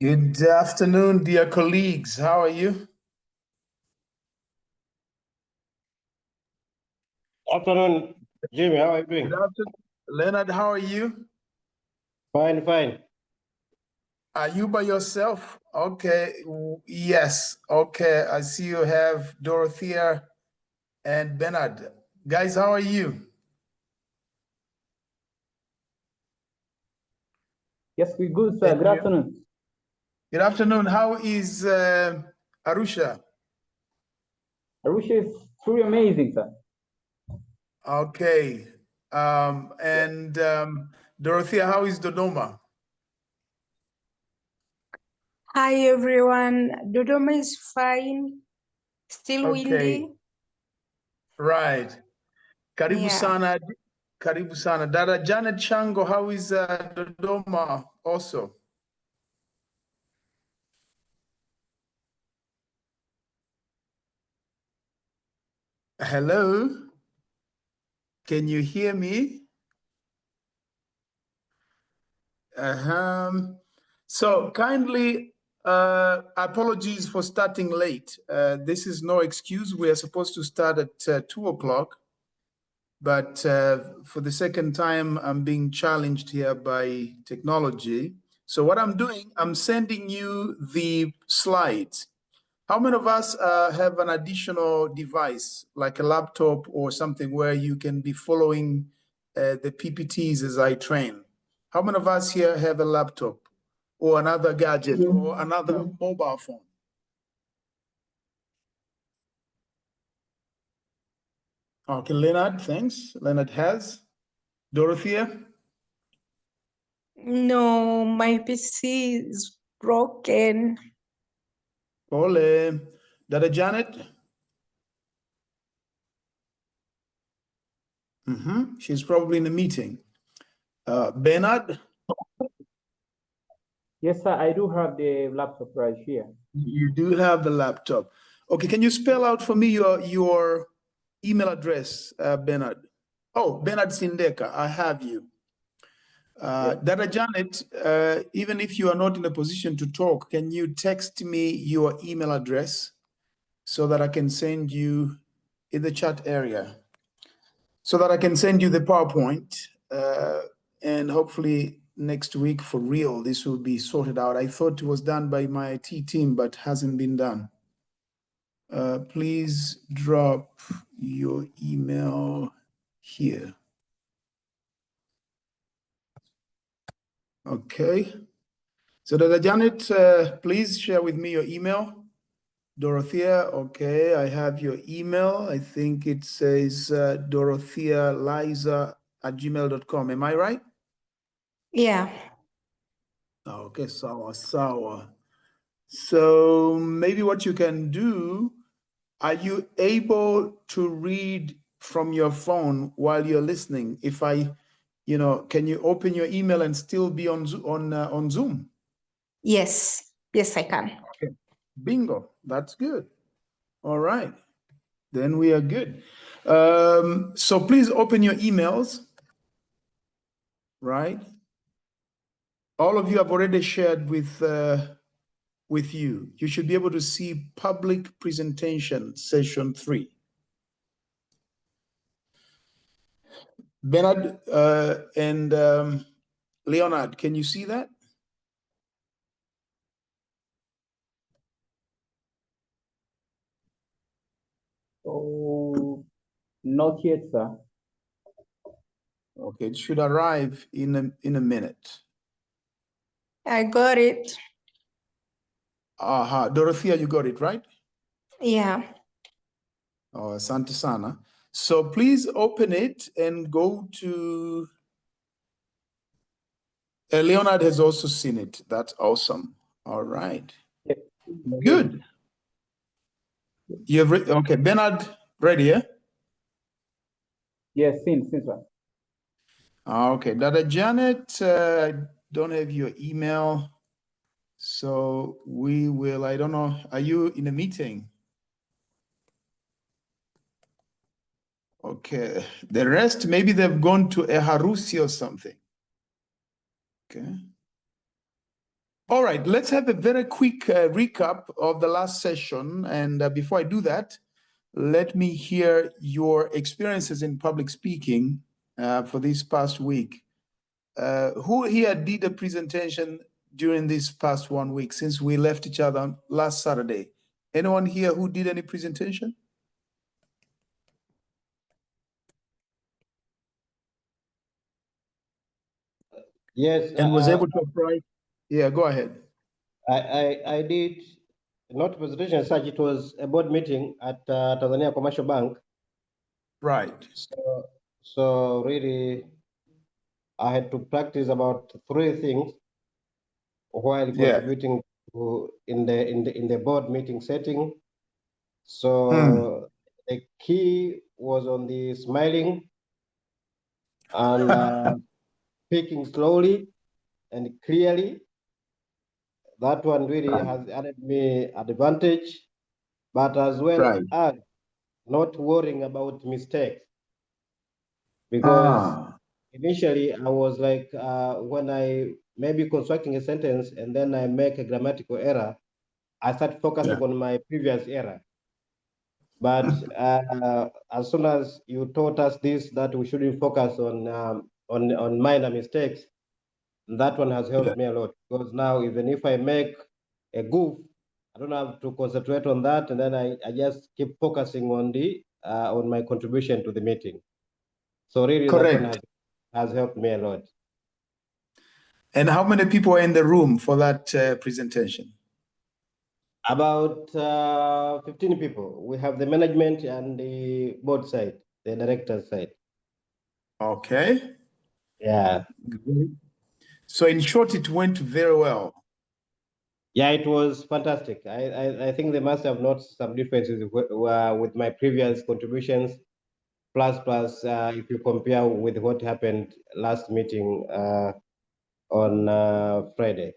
Good afternoon, dear colleagues. How are you? Afternoon, Jimmy. How are you doing? Good afternoon. Leonard, how are you? Fine, fine. Are you by yourself? Okay. Yes. Okay. I see you have Dorothea and Bernard. Guys, how are you? Yes, we're good, sir. Good afternoon. Good afternoon. How is Arusha? Arusha is truly amazing, sir. Okay. Dorothea, how is Dodoma? Hi everyone, Dodoma is fine, still windy. Right. Karibu Yeah. sana. Karibu sana. Dada Janet Chango, how is Dodoma also? Hello? Can you hear me? So kindly, apologies for starting late. This is no excuse. We are supposed to start at 2 o'clock, but for the second time, I'm being challenged here by technology. So what I'm doing, I'm sending you the slides. How many of us have an additional device, like a laptop or something where you can be following the PPTs as I train? How many of us here have a laptop or another gadget or another mobile phone? Okay, Leonard, thanks. Leonard has. Dorothea? No, my PC is broken. Ole. Dada Janet? She's probably in a meeting. Bernard? Yes, sir. I do have the laptop right here. You do have the laptop. Okay, can you spell out for me your email address, Bernard? Oh, Bernard Sindeka, I have you. Dada Janet, even if you are not in a position to talk, can you text me your email address so that I can send you in the chat area, so that I can send you the PowerPoint, and hopefully next week for real, this will be sorted out. I thought it was done by my IT team, but hasn't been done. Please drop your email here. Okay. So Dada Janet, please share with me your email. Dorothea, okay, I have your email. I think it says dorothealiza@gmail.com. Am I right? Yeah. Okay, sawa. So maybe what you can do, are you able to read from your phone while you're listening? If I, can you open your email and still be on Zoom? Yes, I can. Okay, bingo, that's good. All right, then we are good. So please open your emails, right? All of you have already shared with you. You should be able to see public presentation session 3. Bernard and Leonard, can you see that? Oh, not yet, sir. Okay, it should arrive in a minute. I got it. Aha, Dorothea, you got it, right? Yeah. Oh, asante sana. So please open it and go to... Leonard has also seen it. That's awesome. All right. Yes. Good. You've okay, Bernard, ready, yeah? Yes, sir. Okay, Dada Janet, I don't have your email. So we will, I don't know, are you in a meeting? Okay, the rest, maybe they've gone to a harusi or something. Okay. All right, let's have a very quick recap of the last session. And before I do that, let me hear your experiences in public speaking for this past week. Who here did a presentation during this past 1 week since we left each other last Saturday? Anyone here who did any presentation? Yes, And was able to apply? Yeah, go ahead. I did not presentation as such. It was a board meeting at Tanzania Commercial Bank. Right. So really, I had to practice about 3 things while Yeah. contributing in the board meeting setting. So the key was on the smiling and speaking slowly and clearly. That one really has added me advantage, but as well Right. as not worrying about mistakes, because initially I was like, when I maybe constructing a sentence and then I make a grammatical error, I start focusing on my previous error. But as soon as you taught us this, that we shouldn't focus on minor mistakes, that one has helped me a lot, because now even if I make a goof, I don't have to concentrate on that, and then I just keep focusing on the on my contribution to the meeting. So really, that one has helped me a lot. And how many people were in the room for that presentation? About 15 people. We have the management and the board side, the director's side. Okay. Yeah. So in short, it went very well. Yeah, it was fantastic. I think they must have noticed some differences with my previous contributions. Plus, if you compare with what happened last meeting on Friday.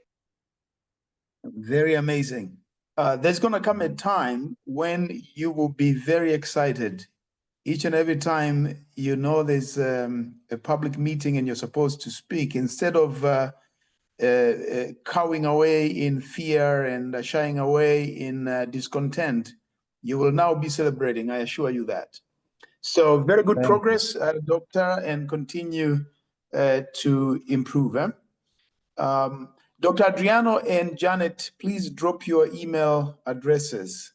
Very amazing. There's going to come a time when you will be very excited. Each and every time you know there's a public meeting and you're supposed to speak, instead of cowing away in fear and shying away in discontent, you will now be celebrating, I assure you that. So very good progress, Doctor, and continue to improve. Dr. Adriano and Janet, please drop your email addresses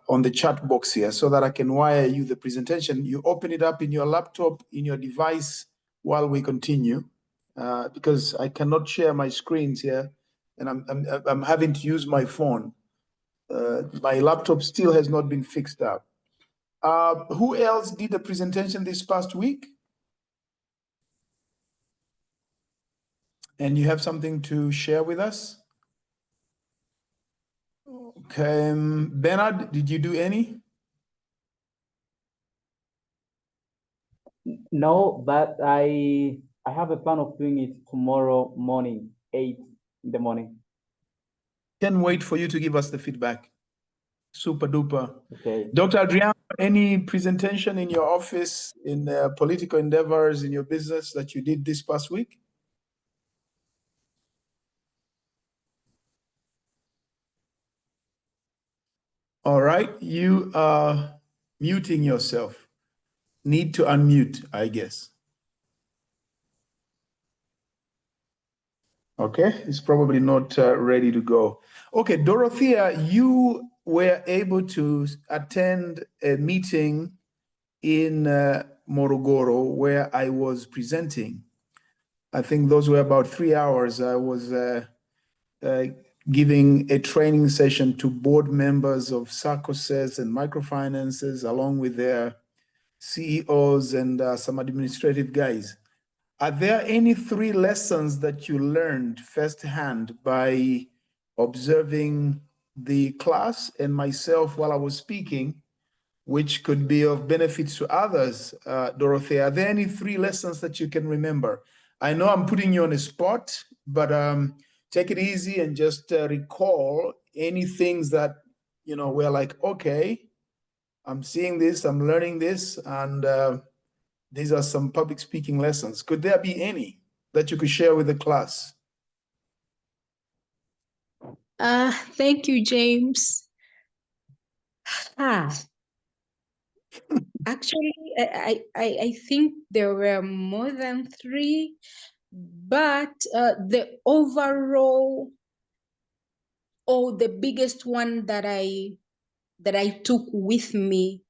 on the chat box here so that I can wire you the presentation. You open it up in your laptop, in your device while we continue, because I cannot share my screens here, and I'm having to use my phone. My laptop still has not been fixed up. Who else did a presentation this past week? And you have something to share with us? Okay, Bernard, did you do any? No, but I have a plan of doing it tomorrow morning, 8 in the morning. Can't wait for you to give us the feedback. Super duper. Okay. Dr. Adriano, any presentation in your office, in political endeavors, in your business that you did this past week? All right, you are muting yourself. Need to unmute, I guess. Okay, it's probably not ready to go. Okay, Dorothea, you were able to attend a meeting in Morogoro where I was presenting. I think those were about 3 hours. I was giving a training session to board members of SACCOs and microfinances, along with their CEOs and some administrative guys. Are there any 3 lessons that you learned firsthand by observing the class and myself while I was speaking, which could be of benefit to others? Dorothea, are there any 3 lessons that you can remember? I know I'm putting you on a spot, but take it easy and just recall any things that, you know, we're like, okay, I'm seeing this, I'm learning this, and these are some public speaking lessons. Could there be any that you could share with the class? Thank you, James. Actually, I think there were more than 3, but the overall, or the biggest one that I took with me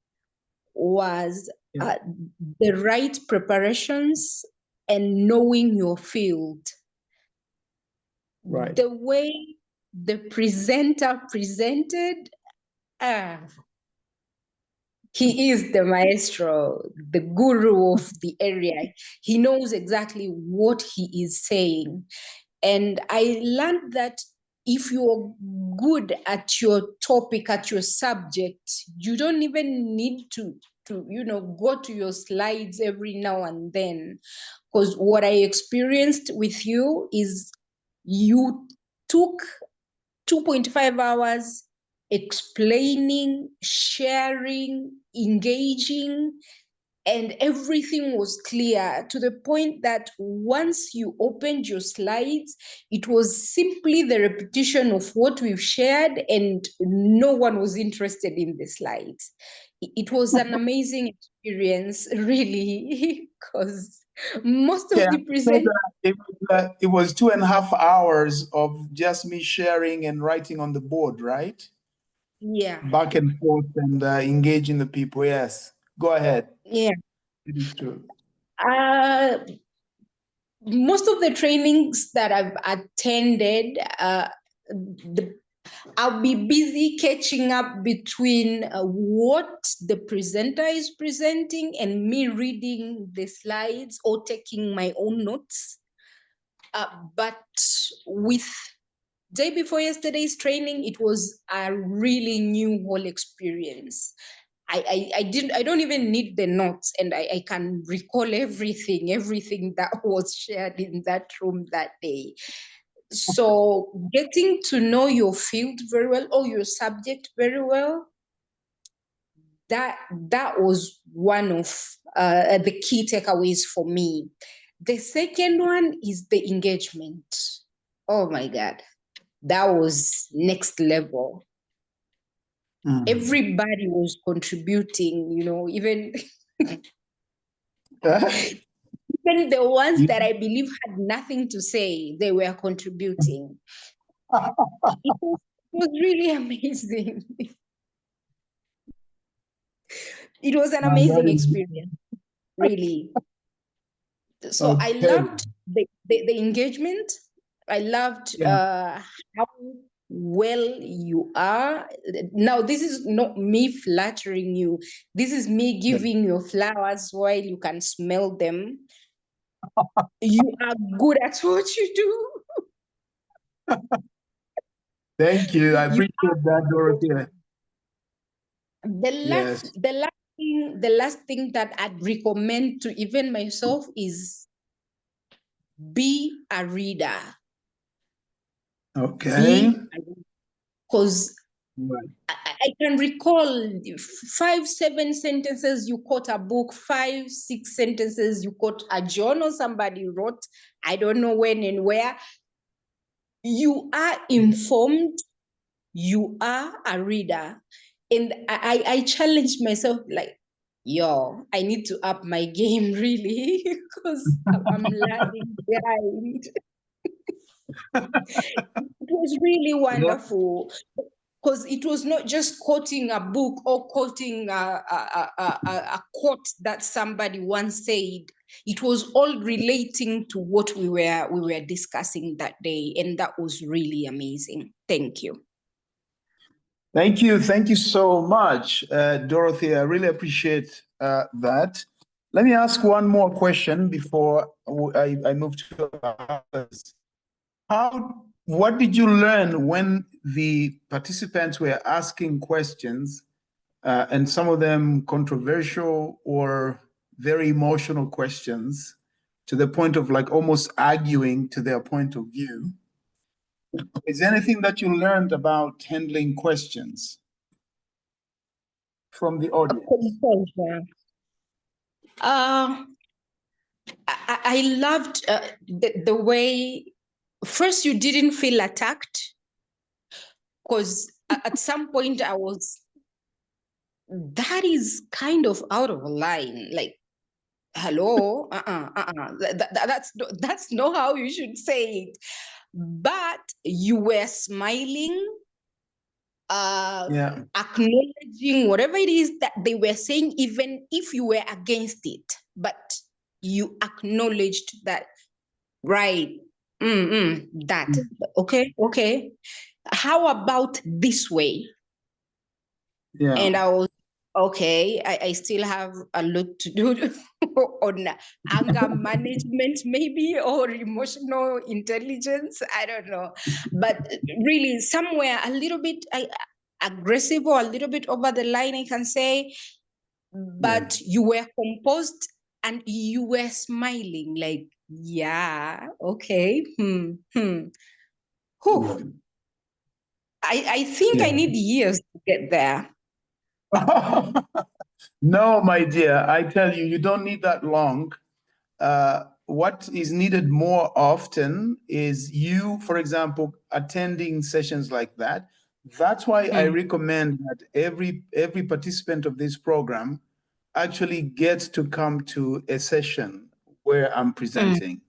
was the right preparations and knowing your field. Right. The way the presenter presented, he is the maestro, the guru of the area. He knows exactly what he is saying. And I learned that if you're good at your topic, at your subject, you don't even need to go to your slides every now and then. Because what I experienced with you is you took 2.5 hours explaining, sharing, engaging, and everything was clear to the point that once you opened your slides, it was simply the repetition of what we've shared, and no one was interested in the slides. It was an amazing experience, really, because most of the presenters. It was 2.5 hours of just me sharing and writing on the board, right? Yeah. Back and forth and engaging the people. Yes. Go ahead. Yeah. It is true. Most of the trainings that I've attended, I'll be busy catching up between what the presenter is presenting and me reading the slides or taking my own notes. But with day before yesterday's training, it was a really new whole experience. I don't even need the notes, and I can recall everything that was shared in that room that day. So getting to know your field very well, or your subject very well, that was one of the key takeaways for me. The second one is the engagement. Oh my God, that was next level. Everybody was contributing, even even the ones that I believe had nothing to say, they were contributing. It was really amazing. It was an amazing experience, really. So I loved the engagement. I loved how well you are. Now, this is not me flattering you. This is me giving you flowers while you can smell them. You are good at what you do. Thank you. I appreciate that, Dorothea. The last thing that I'd recommend to even myself is be a reader. Okay. Because I can recall 5, 7 sentences you quote a book, 5, 6 sentences you quote a journal somebody wrote, I don't know when and where. You are informed, you are a reader. And I challenged myself, like, I need to up my game, really, because I'm lagging behind. It was really wonderful, because it was not just quoting a book or quoting a quote that somebody once said. It was all relating to what we were discussing that day, and that was really amazing. Thank you. Thank you. Thank you so much, Dorothy. I really appreciate that. Let me ask one more question before I move to others. What did you learn when the participants were asking questions, and some of them controversial or very emotional questions, to the point of like almost arguing to their point of view? Is there anything that you learned about handling questions from the audience? I loved the way, first, you didn't feel attacked. because at some point I was, that is kind of out of line. Like, hello, that's not how you should say it. But you were smiling, Yeah. acknowledging whatever it is that they were saying, even if you were against it, but you acknowledged that, right? That okay. How about this way? Yeah. And I was, okay, I still have a lot to do on anger management, maybe, or emotional intelligence. I don't know. But really, somewhere a little bit aggressive or a little bit over the line, I can say. But you were composed and you were smiling, like, yeah, okay. Whew. I think I Yeah. need years to get there. No, my dear, I tell you, you don't need that long. What is needed more often is you, for example, attending sessions like that. That's why I recommend that every participant of this program actually gets to come to a session where I'm presenting.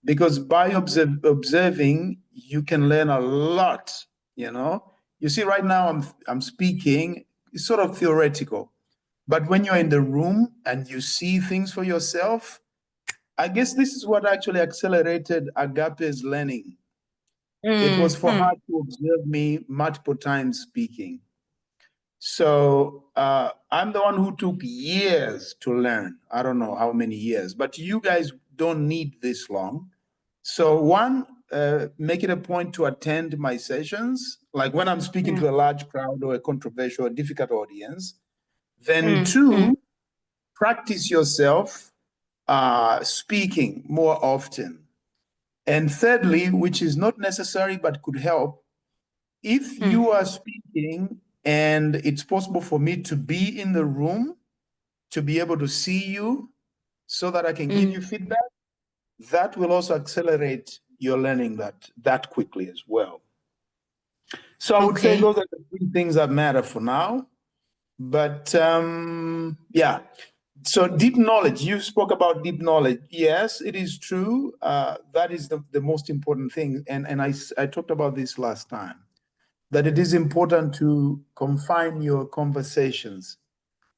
Because by observing, you can learn a lot, you know. You see, right now I'm speaking, it's sort of theoretical. But when you're in the room and you see things for yourself, I guess this is what actually accelerated Agape's learning. It was for her to observe me multiple times speaking. So I'm the one who took years to learn. I don't know how many years, but you guys don't need this long. So one, make it a point to attend my sessions, like when I'm speaking to a large crowd or a controversial or difficult audience. Then two, practice yourself speaking more often. And thirdly, which is not necessary but could help, if you are speaking and it's possible for me to be in the room, to be able to see you so that I can give you feedback, that will also accelerate your learning that quickly as well. So I would say those are the three things that matter for now. But yeah, so deep knowledge, you spoke about deep knowledge. Yes, it is true. That is the most important thing. And I talked about this last time, that it is important to confine your conversations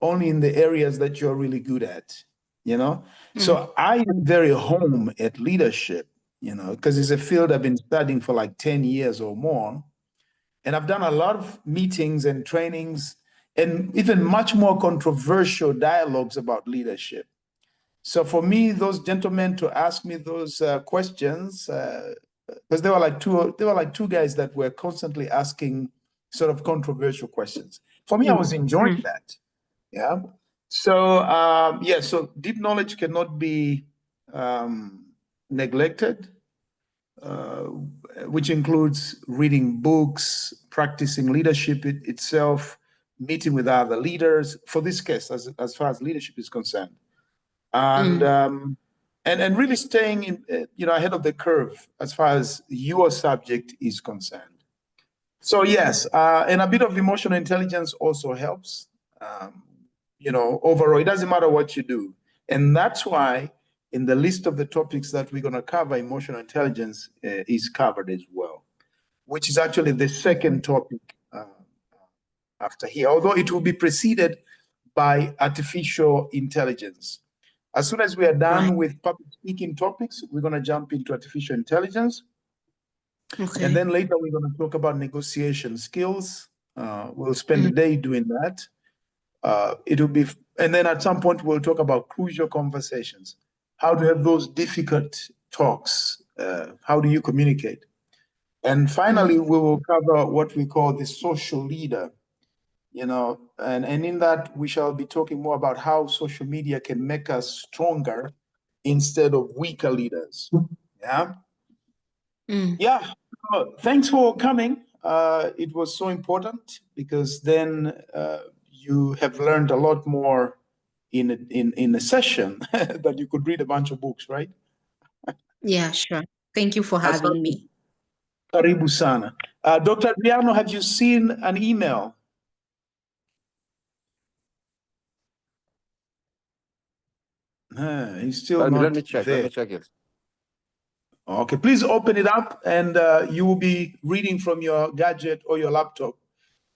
only in the areas that you're really good at, you know? So I am very home at leadership, you know, because it's a field I've been studying for like 10 years or more. And I've done a lot of meetings and trainings and even much more controversial dialogues about leadership. So for me, those gentlemen to ask me those questions, because there were like two guys that were constantly asking sort of controversial questions. For me, I was enjoying that. Yeah. So yeah, so deep knowledge cannot be neglected, which includes reading books, practicing leadership itself, meeting with other leaders. For this case, as far as leadership is concerned, and really staying in, ahead of the curve as far as your subject is concerned. So yes, and a bit of emotional intelligence also helps. Overall, it doesn't matter what you do, and that's why in the list of the topics that we're going to cover, emotional intelligence is covered as well, which is actually the second topic after here, although it will be preceded by artificial intelligence. As soon as we are done with public speaking topics, we're going to jump into artificial intelligence. Okay. And then later we're going to talk about negotiation skills. We'll spend the day doing that. It'll be, and then at some point we'll talk about crucial conversations, how to have those difficult talks. How do you communicate? And finally, we will cover what we call the social leader. And in that we shall be talking more about how social media can make us stronger instead of weaker leaders. Yeah. Yeah. Thanks for coming. It was so important because then you have learned a lot more in a session that you could read a bunch of books, right? Yeah, sure. Thank you for having me. Karibu sana. Dr. Adriano, have you seen an email? He's still not Let me check. there. Let me check it. Okay, please open it up, and you will be reading from your gadget or your laptop.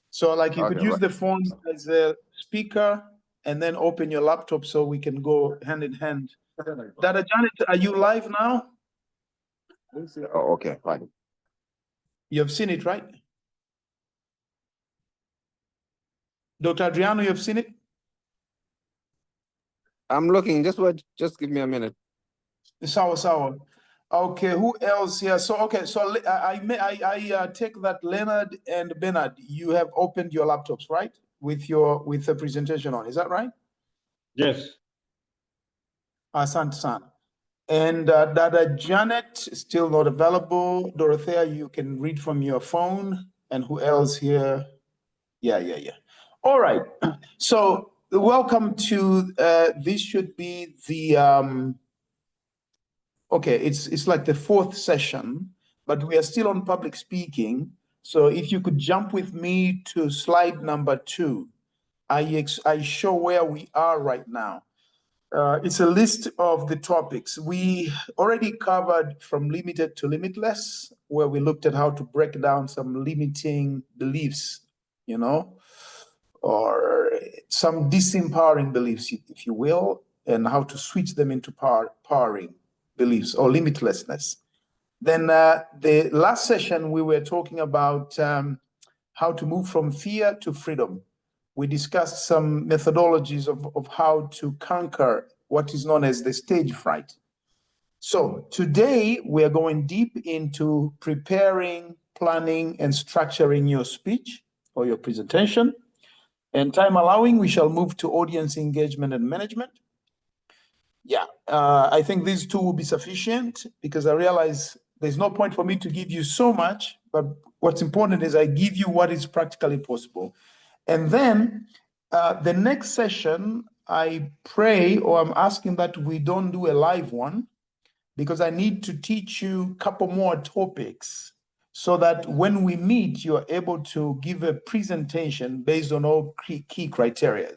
So like you could use the phone as a speaker and then open your laptop so we can go hand in hand. Dada Janet, are you live now? Oh, okay, fine. You have seen it, right? Dr. Adriano, you have seen it? I'm looking. Just give me a minute. Sawa. Okay, who else here? So okay, so I take that Leonard and Bernard, you have opened your laptops, right? With the presentation on. Is that right? Yes. Asante sana. And Dada Janet, still not available. Dorothea, you can read from your phone. And who else here? Yeah. All right. So welcome to, this should be the, okay, it's like the fourth session, but we are still on public speaking. So if you could jump with me to slide number 2, I show where we are right now. It's a list of the topics. We already covered from limited to limitless, where we looked at how to break down some limiting beliefs, or some disempowering beliefs, if you will, and how to switch them into powering beliefs or limitlessness. Then the last session, we were talking about how to move from fear to freedom. We discussed some methodologies of how to conquer what is known as the stage fright. So today we are going deep into preparing, planning, and structuring your speech or your presentation. And time allowing, we shall move to audience engagement and management. Yeah, I think these two will be sufficient because I realize there's no point for me to give you so much, but what's important is I give you what is practically possible. And then the next session, I pray, or I'm asking that we don't do a live one, because I need to teach you a couple more topics so that when we meet, you're able to give a presentation based on all key criteria.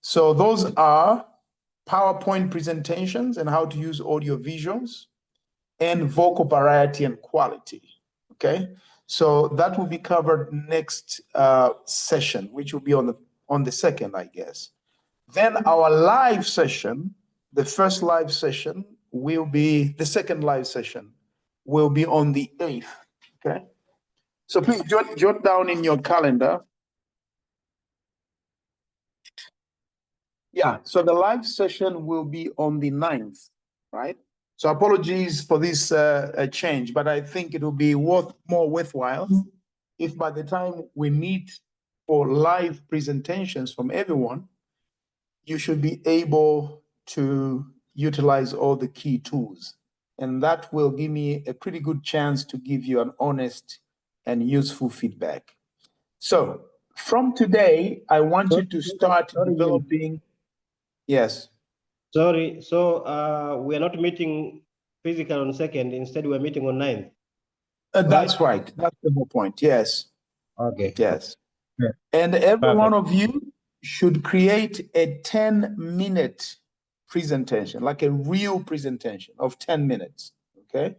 So those are PowerPoint presentations and how to use audio visuals, and vocal variety and quality, okay? So that will be covered next session, which will be on the second, I guess. Then our live session, the first live session will be, the second live session will be on the 8th, okay? So please jot down in your calendar. Yeah, so the live session will be on the 9th, right? So apologies for this change, but I think it will be more worthwhile if by the time we meet for live presentations from everyone, you should be able to utilize all the key tools. And that will give me a pretty good chance to give you an honest and useful feedback. So from today, I want you to start developing. Yes. Sorry, so we are not meeting physical on 2nd, instead we're meeting on 9th. That's right. That's the whole point. Yes. Okay. Yes. Yeah. And every Perfect. one of you should create a 10-minute presentation, like a real presentation of 10 minutes. Okay.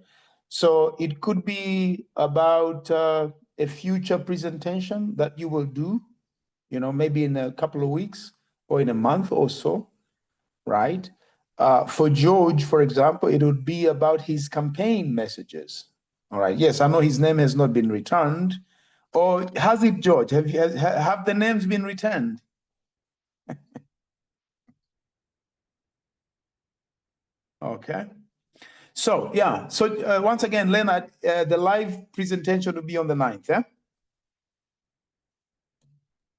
So it could be about a future presentation that you will do, maybe in a couple of weeks or in a month or so, right? For George, for example, it would be about his campaign messages. All right. Yes, I know his name has not been returned. Or has it, George? Have the names been returned? Okay. So, yeah. So once again, Leonard, the live presentation will be on the 9th, yeah?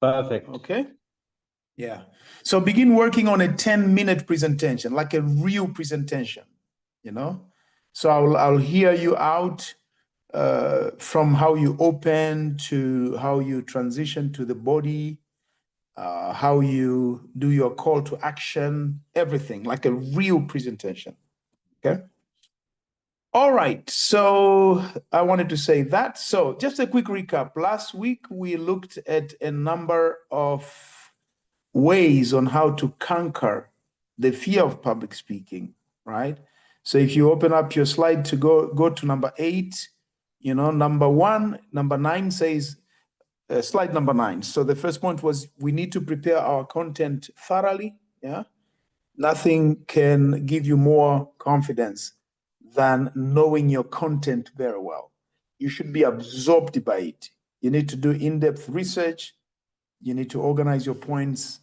Perfect. Okay. Yeah. So begin working on a 10-minute presentation, like a real presentation, So I'll hear you out from how you open to how you transition to the body, how you do your call to action, everything, like a real presentation, okay? All right, so I wanted to say that. So just a quick recap. Last week, we looked at a number of ways on how to conquer the fear of public speaking, right? So if you open up your slide to go to number 8, number 9 says, slide number 9. So the first point was we need to prepare our content thoroughly, yeah? Nothing can give you more confidence than knowing your content very well. You should be absorbed by it. You need to do in-depth research. You need to organize your points.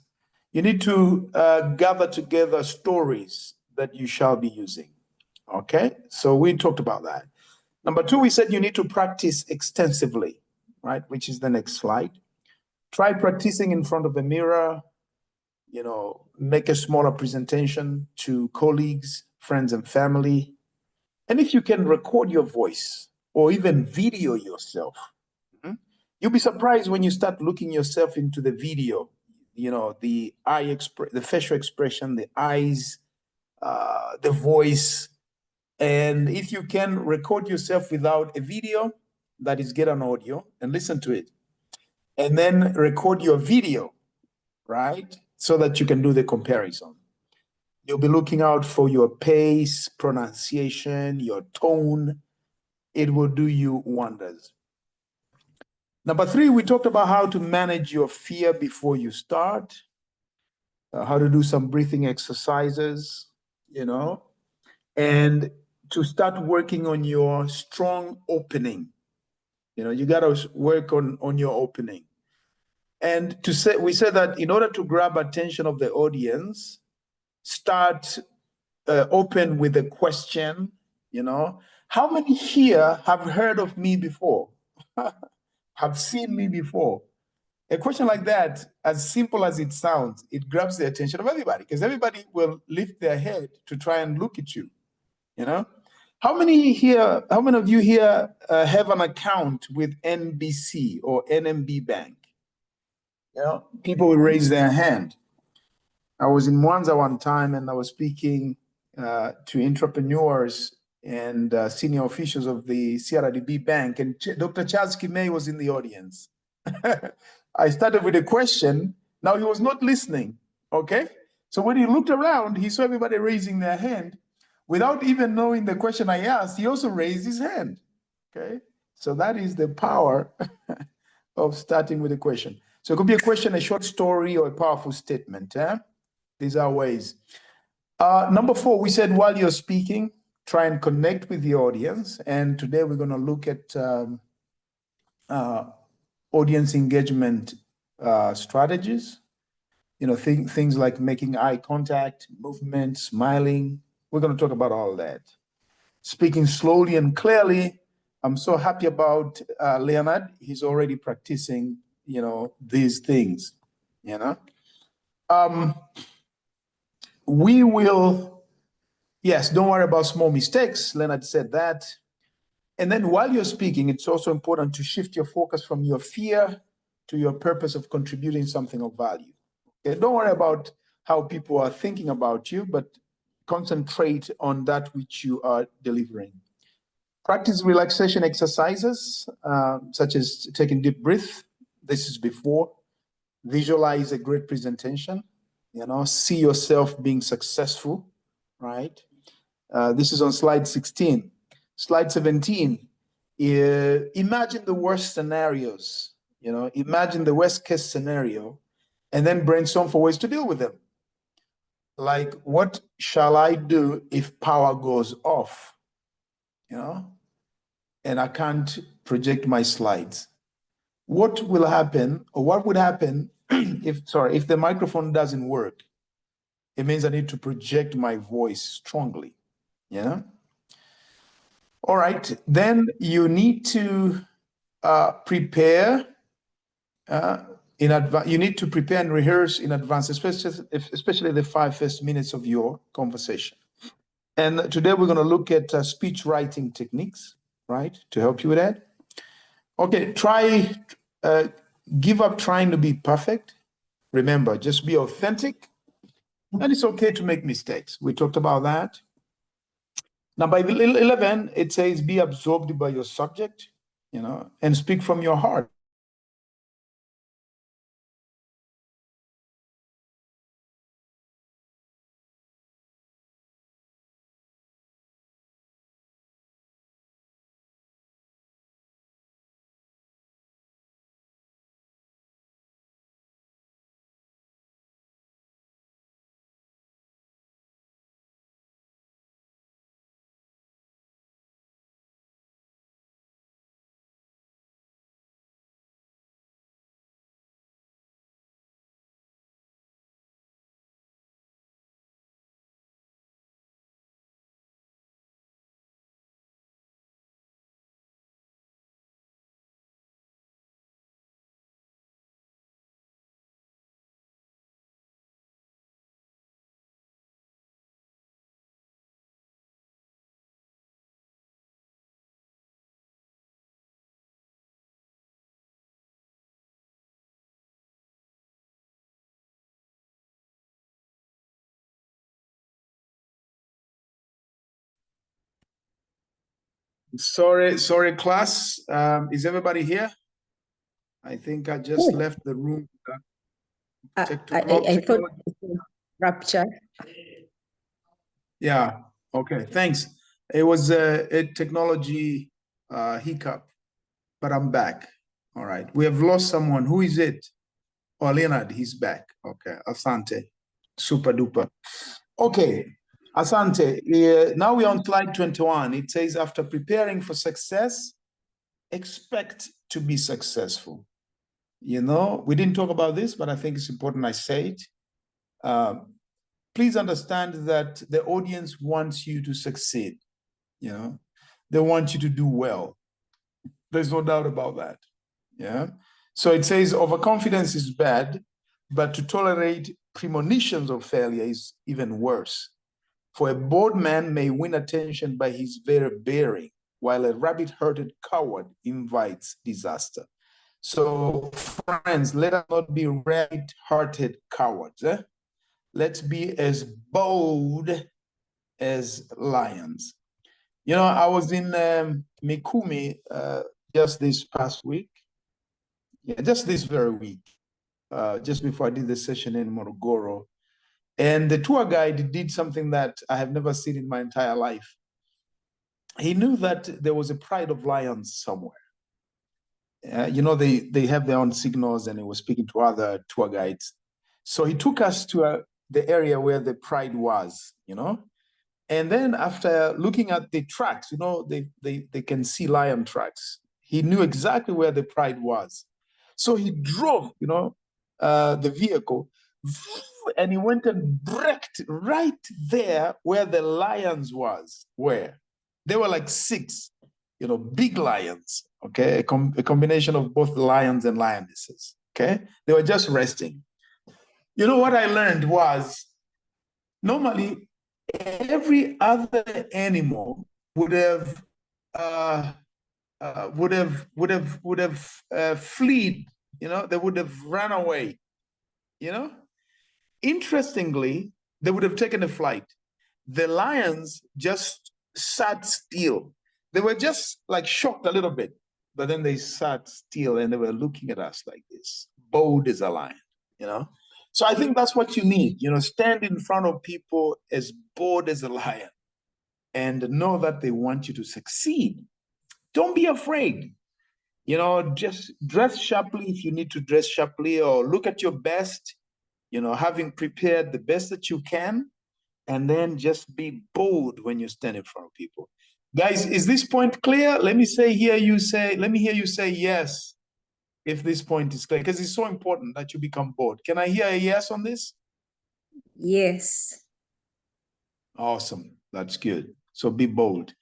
You need to gather together stories that you shall be using. Okay, so we talked about that. Number 2, we said you need to practice extensively, right? Which is the next slide. Try practicing in front of a mirror, make a smaller presentation to colleagues, friends, and family. And if you can record your voice or even video yourself, you'll be surprised when you start looking yourself into the video, the the facial expression, the eyes, the voice. And if you can record yourself without a video, that is, get an audio and listen to it. And then record your video, right? So that you can do the comparison. You'll be looking out for your pace, pronunciation, your tone. It will do you wonders. Number 3, we talked about how to manage your fear before you start, how to do some breathing exercises, and to start working on your strong opening. You got to work on your opening. And we said that in order to grab attention of the audience, start open with a question. How many here have heard of me before? Have seen me before? A question like that, as simple as it sounds, it grabs the attention of everybody because everybody will lift their head to try and look at you. How many of you here have an account with NBC or NMB Bank? People will raise their hand. I was in Mwanza one time and I was speaking to entrepreneurs and senior officials of the CRDB Bank, and Dr. Charles Kimei was in the audience. I started with a question. Now he was not listening, okay? So when he looked around, he saw everybody raising their hand. Without even knowing the question I asked, he also raised his hand, okay? So that is the power of starting with a question. So it could be a question, a short story, or a powerful statement. These are ways. Number 4, we said while you're speaking, try and connect with the audience. And today we're going to look at audience engagement strategies. Things like making eye contact, movement, smiling. We're going to talk about all that. Speaking slowly and clearly. I'm so happy about Leonard. He's already practicing, these things, we will, yes, don't worry about small mistakes. Leonard said that. And then while you're speaking, it's also important to shift your focus from your fear to your purpose of contributing something of value. Okay? Don't worry about how people are thinking about you, but concentrate on that which you are delivering. Practice relaxation exercises, such as taking deep breath. This is before. Visualize a great presentation. See yourself being successful, right? This is on slide 16. Slide 17, imagine the worst scenarios, imagine the worst case scenario, and then brainstorm for ways to deal with them. Like, what shall I do if power goes off, and I can't project my slides? What will happen, or what would happen if the microphone doesn't work? It means I need to project my voice strongly, All right, then you need to prepare in advance. You need to prepare and rehearse in advance, especially the 5 first minutes of your conversation. And today we're going to look at speech writing techniques, right, to help you with that. Okay, give up trying to be perfect. Remember, just be authentic, and it's okay to make mistakes. We talked about that. Number 11, it says be absorbed by your subject, and speak from your heart. Sorry, class. Is everybody here? I think I just left the room. I Technology. thought it was rapture. Yeah. Okay. Thanks. It was a technology hiccup, but I'm back. All right. We have lost someone. Who is it? Oh, Leonard. He's back. Okay. Asante. Super duper. Okay. Asante. Now we're on slide 21. It says, after preparing for success, expect to be successful. We didn't talk about this, but I think it's important I say it. Please understand that the audience wants you to succeed. They want you to do well. There's no doubt about that. Yeah. So it says overconfidence is bad, but to tolerate premonitions of failure is even worse. For a bold man may win attention by his very bearing, while a rabbit-hearted coward invites disaster. So, friends, let us not be rabbit-hearted cowards. Let's be as bold as lions. I was in Mikumi just this past week. Yeah, just this very week, just before I did the session in Morogoro. And the tour guide did something that I have never seen in my entire life. He knew that there was a pride of lions somewhere. They have their own signals, and he was speaking to other tour guides. So he took us to the area where the pride was, And then after looking at the tracks, they can see lion tracks. He knew exactly where the pride was. So he drove, the vehicle, and he went and braked right there where the lions were. There were like 6, big lions, okay? A combination of both lions and lionesses, okay? They were just resting. What I learned was, normally, every other animal would have fled. They would have run away. Interestingly, they would have taken a flight. The lions just sat still. They were just like shocked a little bit, but then they sat still and they were looking at us like this, bold as a lion. So I think that's what you need. Stand in front of people as bold as a lion and know that they want you to succeed. Don't be afraid. Just dress sharply if you need to dress sharply, or look at your best, having prepared the best that you can, and then just be bold when you stand in front of people. Guys, is this point clear? Let me hear you say yes if this point is clear, because it's so important that you become bold. Can I hear a yes on this? Yes. Awesome. That's good. So be bold.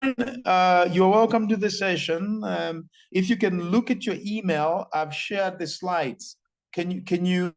You're welcome to the session. If you can look at your email, I've shared the slides. Can you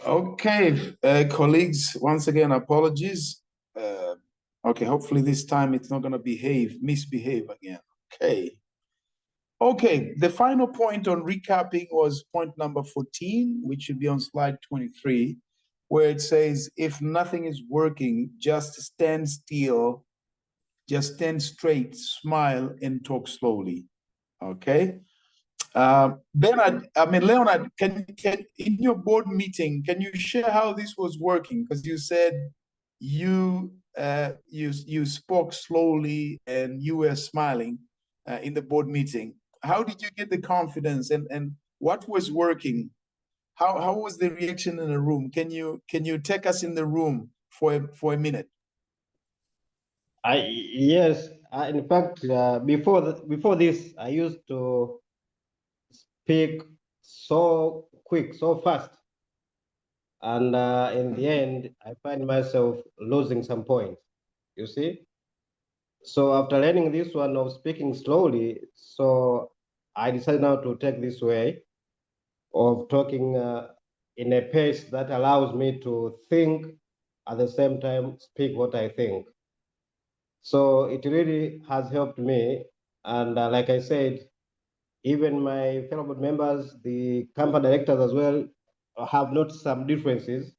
Okay, colleagues, once again, apologies. Okay, hopefully this time it's not going to misbehave again. Okay. Okay, the final point on recapping was point number 14, which should be on slide 23, where it says, if nothing is working, just stand still, just stand straight, smile, and talk slowly. Okay. Bernard, I mean, Leonard, can in your board meeting, can you share how this was working? Because you said you spoke slowly and you were smiling in the board meeting. How did you get the confidence and what was working? How was the reaction in the room? Can you take us in the room for a minute? Yes. In fact, before this, I used to speak so quick, so fast, and in the end, I find myself losing some points. You see. So after learning this one of speaking slowly, so I decided now to take this way of talking in a pace that allows me to think at the same time speak what I think. So it really has helped me. And like I said, even my fellow board members, the company directors as well, have noticed some differences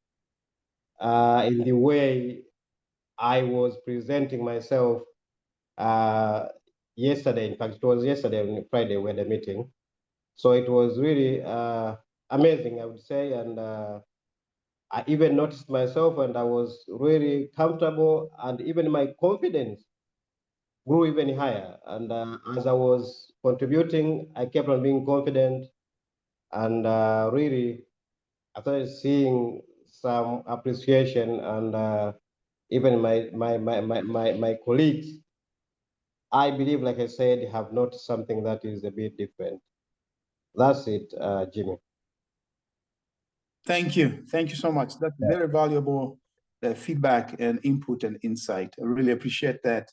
in the way I was presenting myself yesterday. In fact, it was yesterday on Friday we had a meeting. So it was really amazing, I would say. And I even noticed myself and I was really comfortable, and even my confidence grew even higher. And as I was contributing, I kept on being confident, and really I started seeing some appreciation, and even my colleagues, I believe, like I said, have noticed something that is a bit different. That's it, Jimmy. Thank you. Thank you so much. That's very valuable feedback and input and insight. I really appreciate that.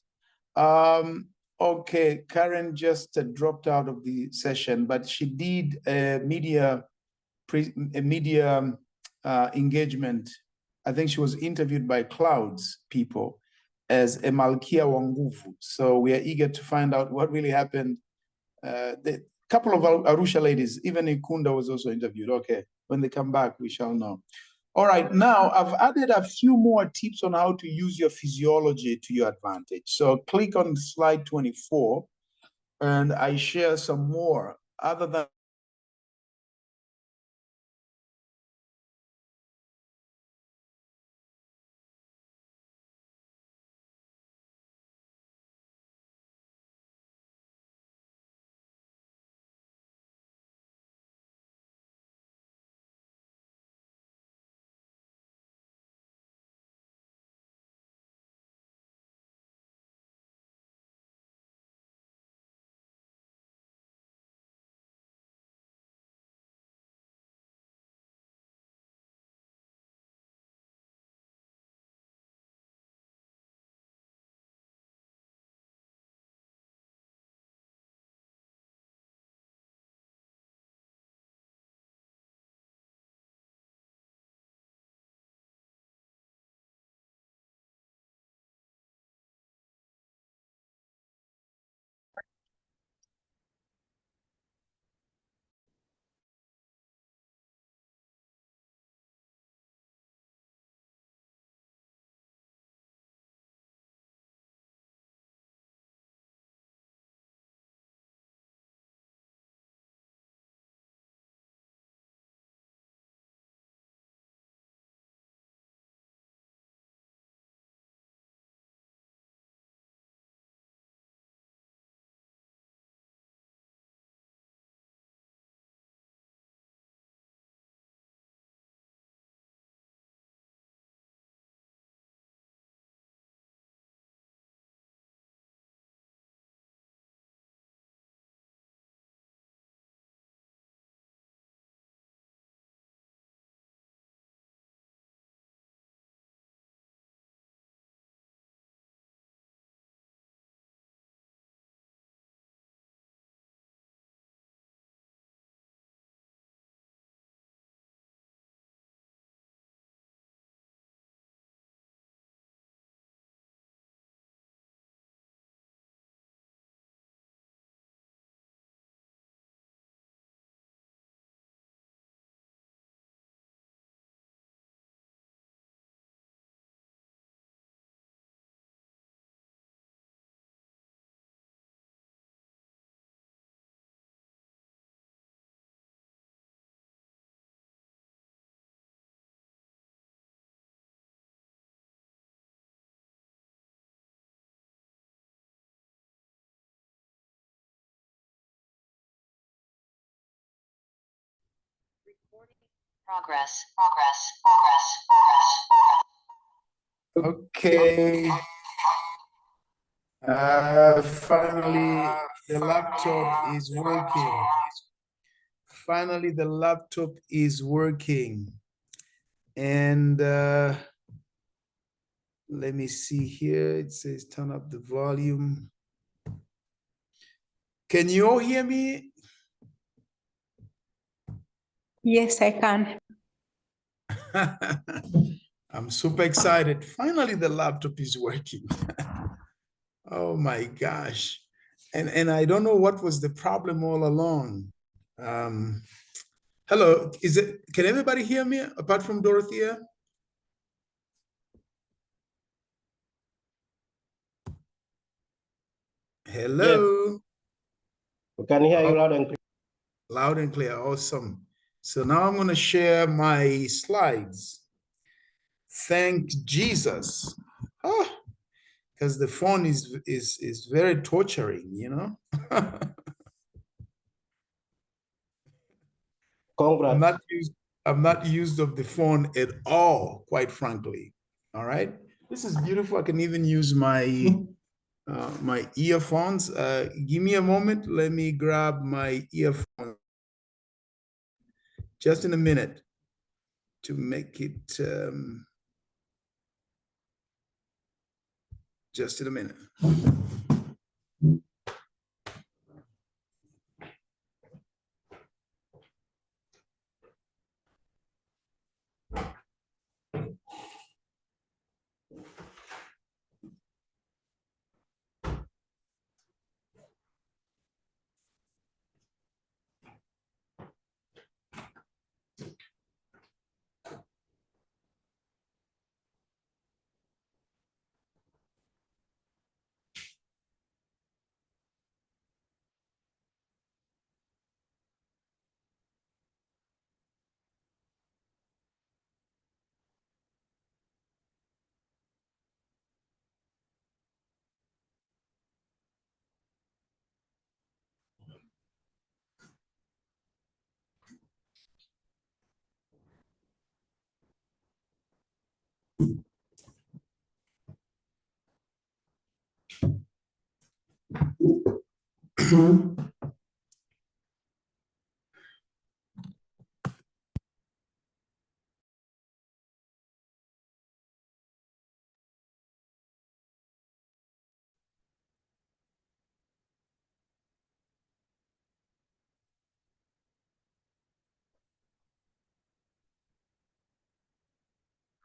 Okay, Karen just dropped out of the session, but she did a media engagement. I think she was interviewed by Clouds people as a Malkia Wanguvu. So we are eager to find out what really happened. The couple of Arusha ladies, even Ikunda was also interviewed. Okay, when they come back, we shall know. All right, now I've added a few more tips on how to use your physiology to your advantage. So click on slide 24 and I share some more other than Progress. Okay. Finally, the laptop is working. Finally, the laptop is working. And let me see here. It says turn up the volume. Can you all hear me? Yes, I can. I'm super excited. Finally, the laptop is working. Oh my gosh. And I don't know what was the problem all along. Hello, can everybody hear me apart from Dorothea? Hello. We can hear you loud and clear. Loud and clear, awesome. So now I'm gonna share my slides. Thank Jesus. Because the phone is very torturing, you know? Congrats. I'm not used of the phone at all, quite frankly. All right. This is beautiful. I can even use my my earphones. Give me a moment. Let me grab my earphone. Just in a minute to make it. Just in a minute.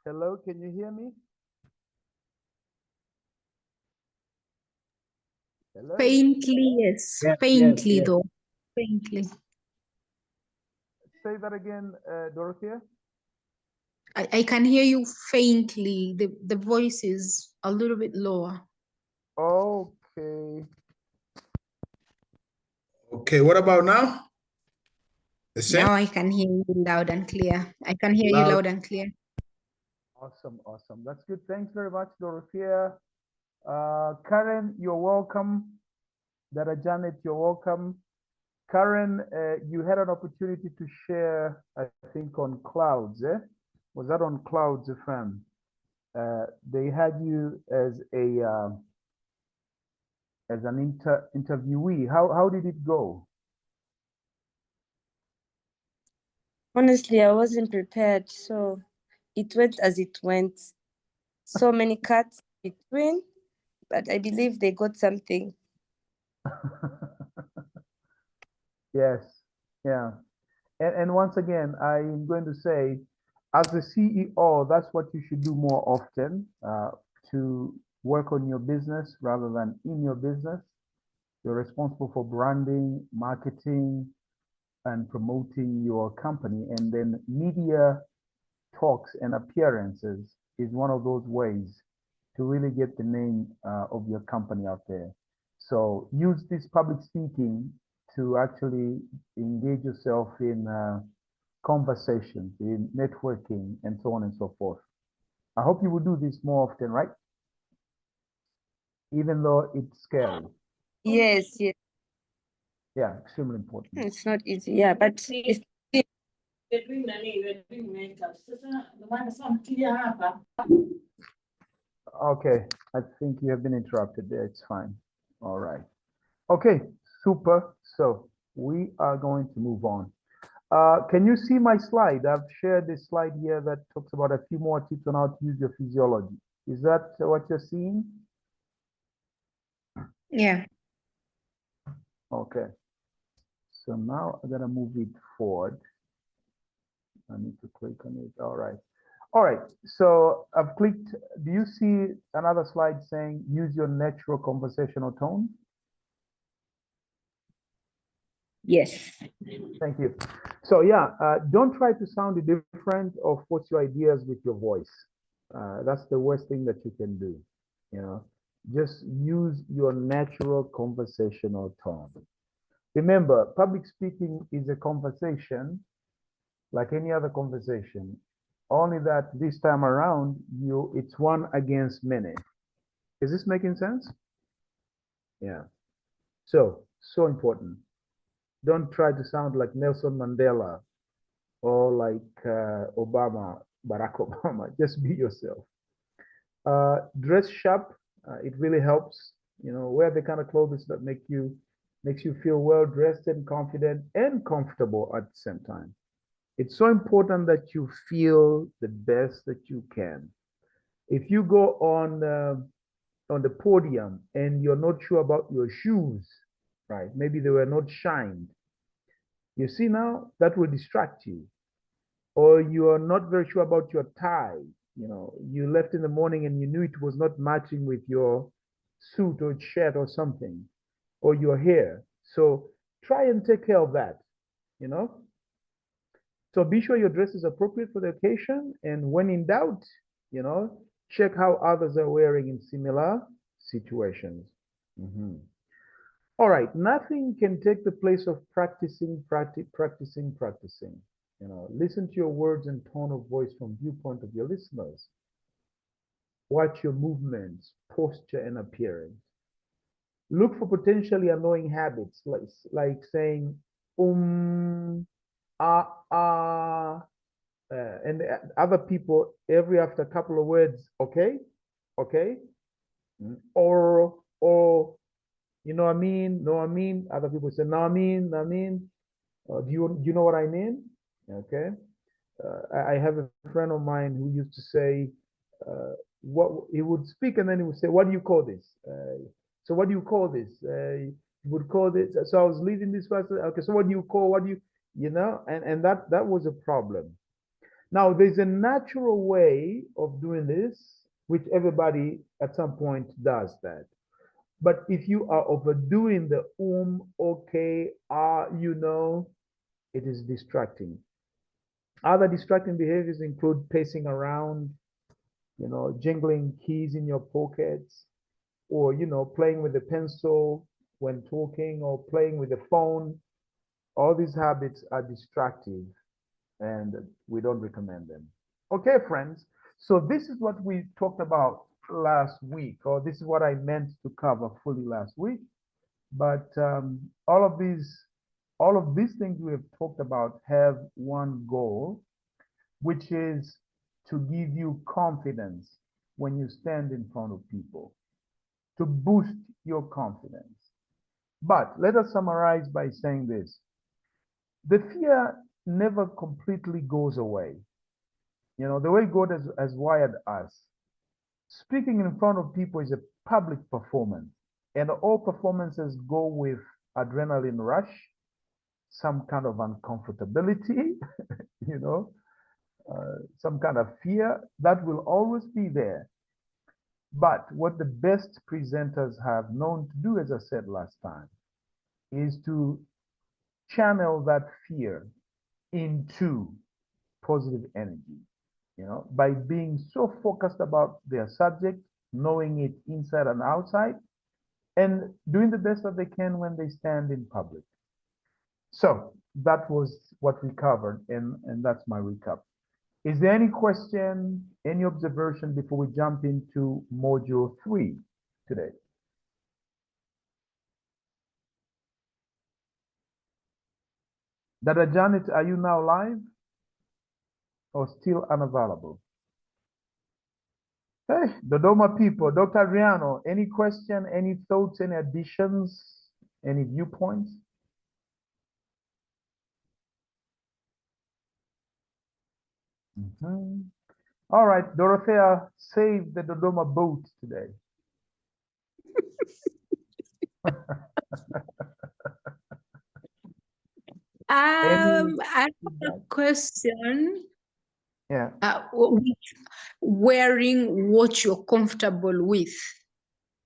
Hello, can you hear me? Hello? Faintly, yes. Yes, Faintly, yes. though. Faintly. Say that again, Dorothea. I can hear you faintly. The voice is a little bit lower. Okay. Okay, what about now? The same? Now I can hear you loud and clear. I can hear you Loud. loud and clear. Awesome, awesome. That's good. Thanks very much, Dorothea. Karen, you're welcome. Dada Janet, you're welcome. Karen, you had an opportunity to share, I think, on Clouds, eh? Was that on Clouds FM? They had you as an interviewee. How did it go? Honestly, I wasn't prepared, so it went as it went. So many cuts between, but I believe they got something. Yes, yeah. And once again, I'm going to say, as a CEO, that's what you should do more often, to work on your business rather than in your business. You're responsible for branding, marketing, and promoting your company. And then media talks and appearances is one of those ways to really get the name of your company out there. So use this public speaking to actually engage yourself in conversations, in networking, and so on and so forth. I hope you will do this more often, right? Even though it's scary. Yes, yes. Yeah, extremely important. It's not easy, yeah, but Okay, I think you have been interrupted there. It's fine. All right. Okay, super. So we are going to move on. Can you see my slide? I've shared this slide here that talks about a few more tips on how to use your physiology. Is that what you're seeing? Yeah. Okay. So now I'm gonna move it forward. I need to click on it. All right. All right. So I've clicked. Do you see another slide saying use your natural conversational tone? Yes. Thank you. So yeah, don't try to sound different or force your ideas with your voice. That's the worst thing that you can do. You know, just use your natural conversational tone. Remember, public speaking is a conversation like any other conversation. Only that this time around, it's one against many. Is this making sense? Yeah. So important. Don't try to sound like Nelson Mandela or like Obama, Barack Obama. Just be yourself. Dress sharp. It really helps. You know, wear the kind of clothes that makes you feel well dressed and confident and comfortable at the same time. It's so important that you feel the best that you can. If you go on the podium and you're not sure about your shoes, right? Maybe they were not shined. You see now that will distract you. Or you are not very sure about your tie. You know, you left in the morning and you knew it was not matching with your suit or shirt or something, or your hair. So try and take care of that, you know. So be sure your dress is appropriate for the occasion. And when in doubt, you know, check how others are wearing in similar situations. All right, nothing can take the place of practicing. You know, listen to your words and tone of voice from viewpoint of your listeners. Watch your movements, posture, and appearance. Look for potentially annoying habits, like saying ah, and other people every after a couple of words, okay, or you know what I mean, no I mean. Other people say no I mean, no I mean. Do you know what I mean? Okay. I have a friend of mine who used to say, what he would speak and then he would say, "What do you call this?" So what do you call this? He would call this. So I was leading this person. Okay, so what do you call? What do you, you know? And that was a problem. Now there's a natural way of doing this, which everybody at some point does that. But if you are overdoing the okay, you know, it is distracting. Other distracting behaviors include pacing around, you know, jingling keys in your pockets, or, you know, playing with a pencil when talking, or playing with the phone. All these habits are distractive and we don't recommend them. Okay, friends. So this is what we talked about last week, or this is what I meant to cover fully last week. But all of these things we have talked about have one goal, which is to give you confidence when you stand in front of people, to boost your confidence. But let us summarize by saying this. The fear never completely goes away. You know, the way God has wired us, speaking in front of people is a public performance, and all performances go with adrenaline rush, some kind of uncomfortability, you know, some kind of fear that will always be there. But what the best presenters have known to do, as I said last time, is to channel that fear into positive energy, you know, by being so focused about their subject, knowing it inside and outside, and doing the best that they can when they stand in public. So that was what we covered, and that's my recap. Is there any question, any observation before we jump into module 3 today? Dada Janet, are you now live? or still unavailable? Okay, Dodoma people, Dr. Adriano, any question, any thoughts, any additions, any viewpoints? All right, Dorothea, save the Dodoma boat today. I have a question. Yeah. Wearing what you're comfortable with.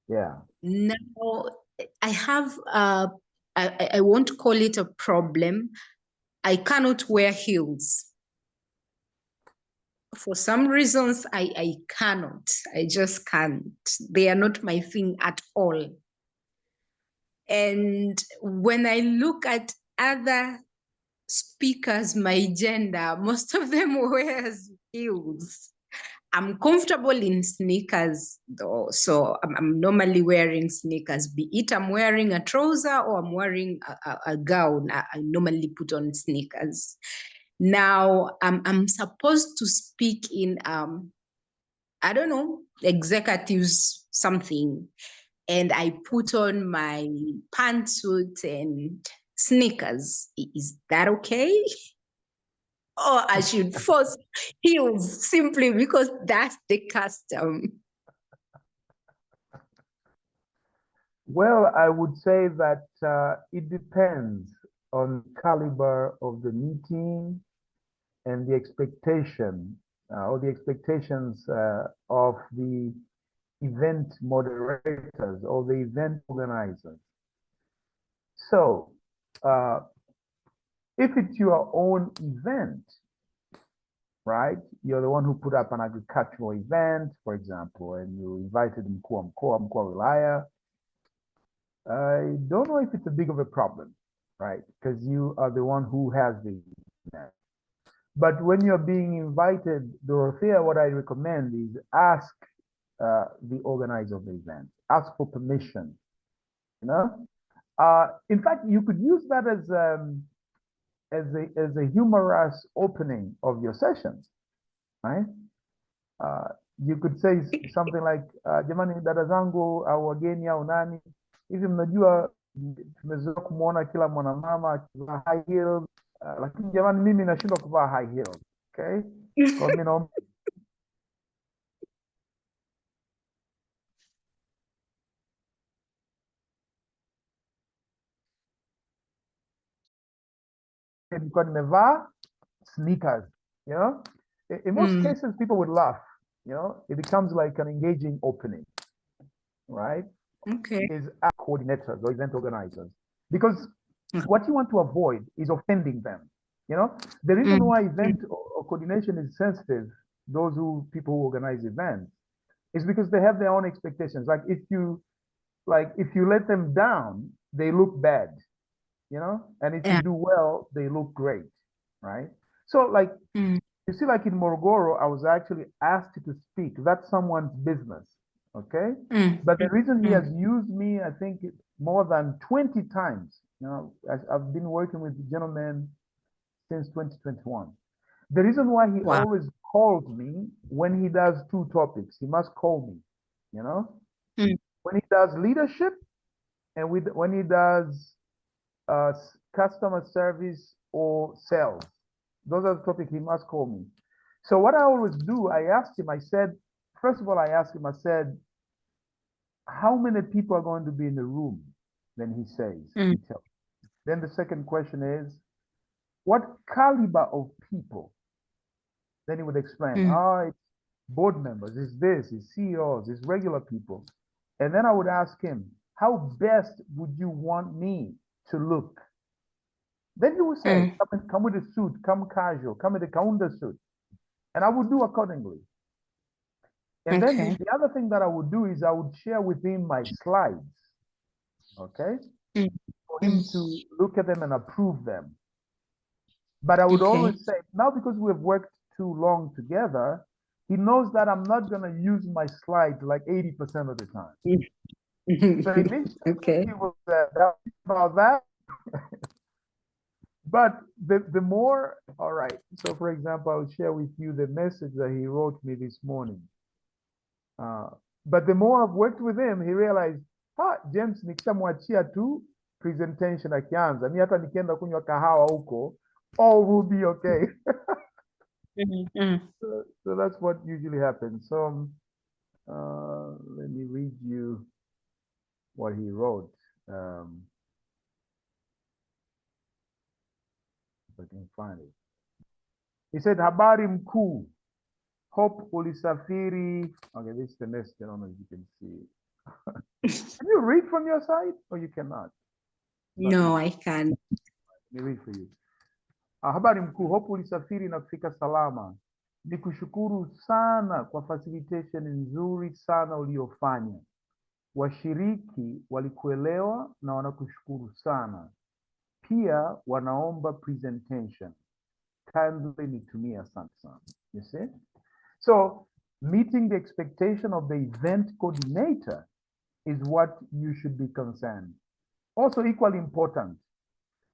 Yeah. Now, I have, I won't call it a problem. I cannot wear heels. For some reasons, I cannot. I just can't. They are not my thing at all. And when I look at other speakers, my gender, most of them wears heels. I'm comfortable in sneakers though, so I'm normally wearing sneakers, be it I'm wearing a trouser or I'm wearing a gown. I normally put on sneakers. Now I'm supposed to speak in I don't know, executives something, and I put on my pantsuit and sneakers. Is that okay? Or I should force heels simply because that's the custom? Well, I would say that it depends on caliber of the meeting and the expectation or the expectations of the event moderators or the event organizers. So, if it's your own event, right? You're the one who put up an agricultural event, for example, and you invited mkuu wa wilaya. I don't know if it's a big of a problem, right? Because you are the one who has the event. But when you're being invited, Dorothea, what I recommend is ask the organizer of the event, ask for permission, you know? In fact, you could use that as a humorous opening of your sessions, right? You could say something like, jamani dada zangu au wageni au nani, hivi mnajua tumezoea kumuona kila mwanamama akivaa high heels, lakini jamani mimi nashindwa kuvaa high heels, okay? Kwa mimi naomba nilikuwa nimevaa sneakers, you know? In most cases, people would laugh, you know? It becomes like an engaging opening, right? Okay. Is coordinators or event organizers. Because what you want to avoid is offending them, you know? The reason why event or coordination is sensitive, those people who organize events, is because they have their own expectations. Like if you let them down, they look bad, you know? And if you do well, they look great, right? So like, you see, like in Morogoro, I was actually asked to speak. That's someone's business, okay? But the reason he has used me, I think more than 20 times, you know, I've been working with the gentleman since 2021. The reason why he always calls me when he does two topics, he must call me, you know? When he does leadership and when he does customer service or sales, those are the topics he must call me. So what I always do, I asked him, I said, first of all, I asked him, I said, how many people are going to be in the room? Then he says, he tells. Then the second question is, what caliber of people? Then he would explain, it's board members, it's this, it's CEOs, it's regular people. And then I would ask him, how best would you want me to look? Then he would say, come with a suit, come casual, come with a counter suit. And I would do accordingly. And then the other thing that I would do is I would share with him my slides, okay? For him to look at them and approve them. But I would always say, now because we've worked too long together, he knows that I'm not gonna use my slides like 80% of the time. So initially he was about that. But the more, all right. So for example, I'll share with you the message that he wrote me this morning. But the more I've worked with him, he realized, James nikishamwachia tu presentation akianza, mi hata nikienda kunywa kahawa huko, all will be okay. So that's what usually happens. So let me read you what he wrote. If I can find it. He said, habari mkuu. Hope ulisafiri. Okay, this is the next. I don't know if you can see. Can you read from your side or you cannot? No, I can't. Let me read for you. Habari mkuu, hope ulisafiri na kufika salama. Nikushukuru sana kwa facilitation nzuri sana uliofanya. Washiriki walikuelewa na wanakushukuru sana. Pia wanaomba presentation. Kindly nitumie, asante sana. You see? So meeting the expectation of the event coordinator is what you should be concerned. Also equally important,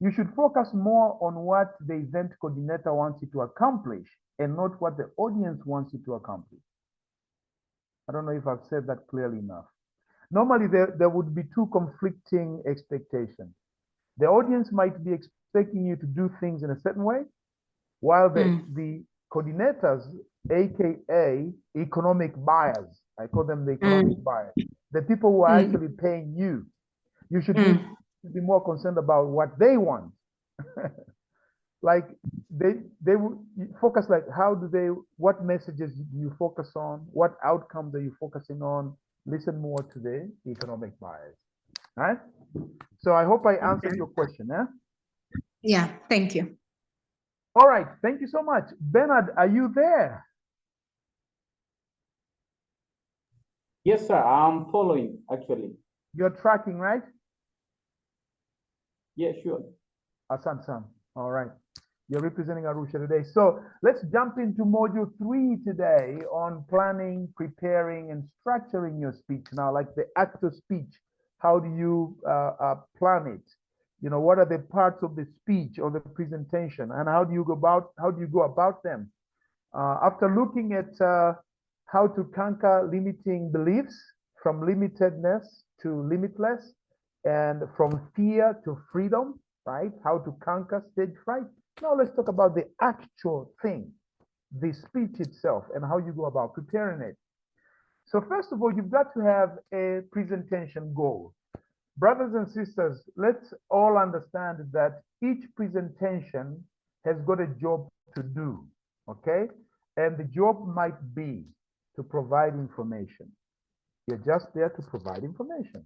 you should focus more on what the event coordinator wants you to accomplish and not what the audience wants you to accomplish. I don't know if I've said that clearly enough. Normally, there would be two conflicting expectations. The audience might be expecting you to do things in a certain way, while the coordinators, aka economic buyers, I call them the economic buyers, the people who are actually paying you, you should be more concerned about what they want. Like they would focus, like what messages do you focus on, what outcomes are you focusing on? Listen more to the economic buyers. All right. So I hope I answered your question. Yeah, thank you. All right, thank you so much. Bernard, are you there? Yes, sir. I'm following, actually. You're tracking, right? Yeah, sure. Sam. All right. You're representing Arusha today. So let's jump into module 3 today on planning, preparing, and structuring your speech. Now, like the actual speech, how do you plan it? You know, what are the parts of the speech or the presentation, and how do you go about them? After looking at how to conquer limiting beliefs, from limitedness to limitless, and from fear to freedom, right? How to conquer stage fright. Now let's talk about the actual thing, the speech itself, and how you go about preparing it. So first of all, you've got to have a presentation goal. Brothers and sisters, let's all understand that each presentation has got a job to do, okay? And the job might be to provide information. You're just there to provide information.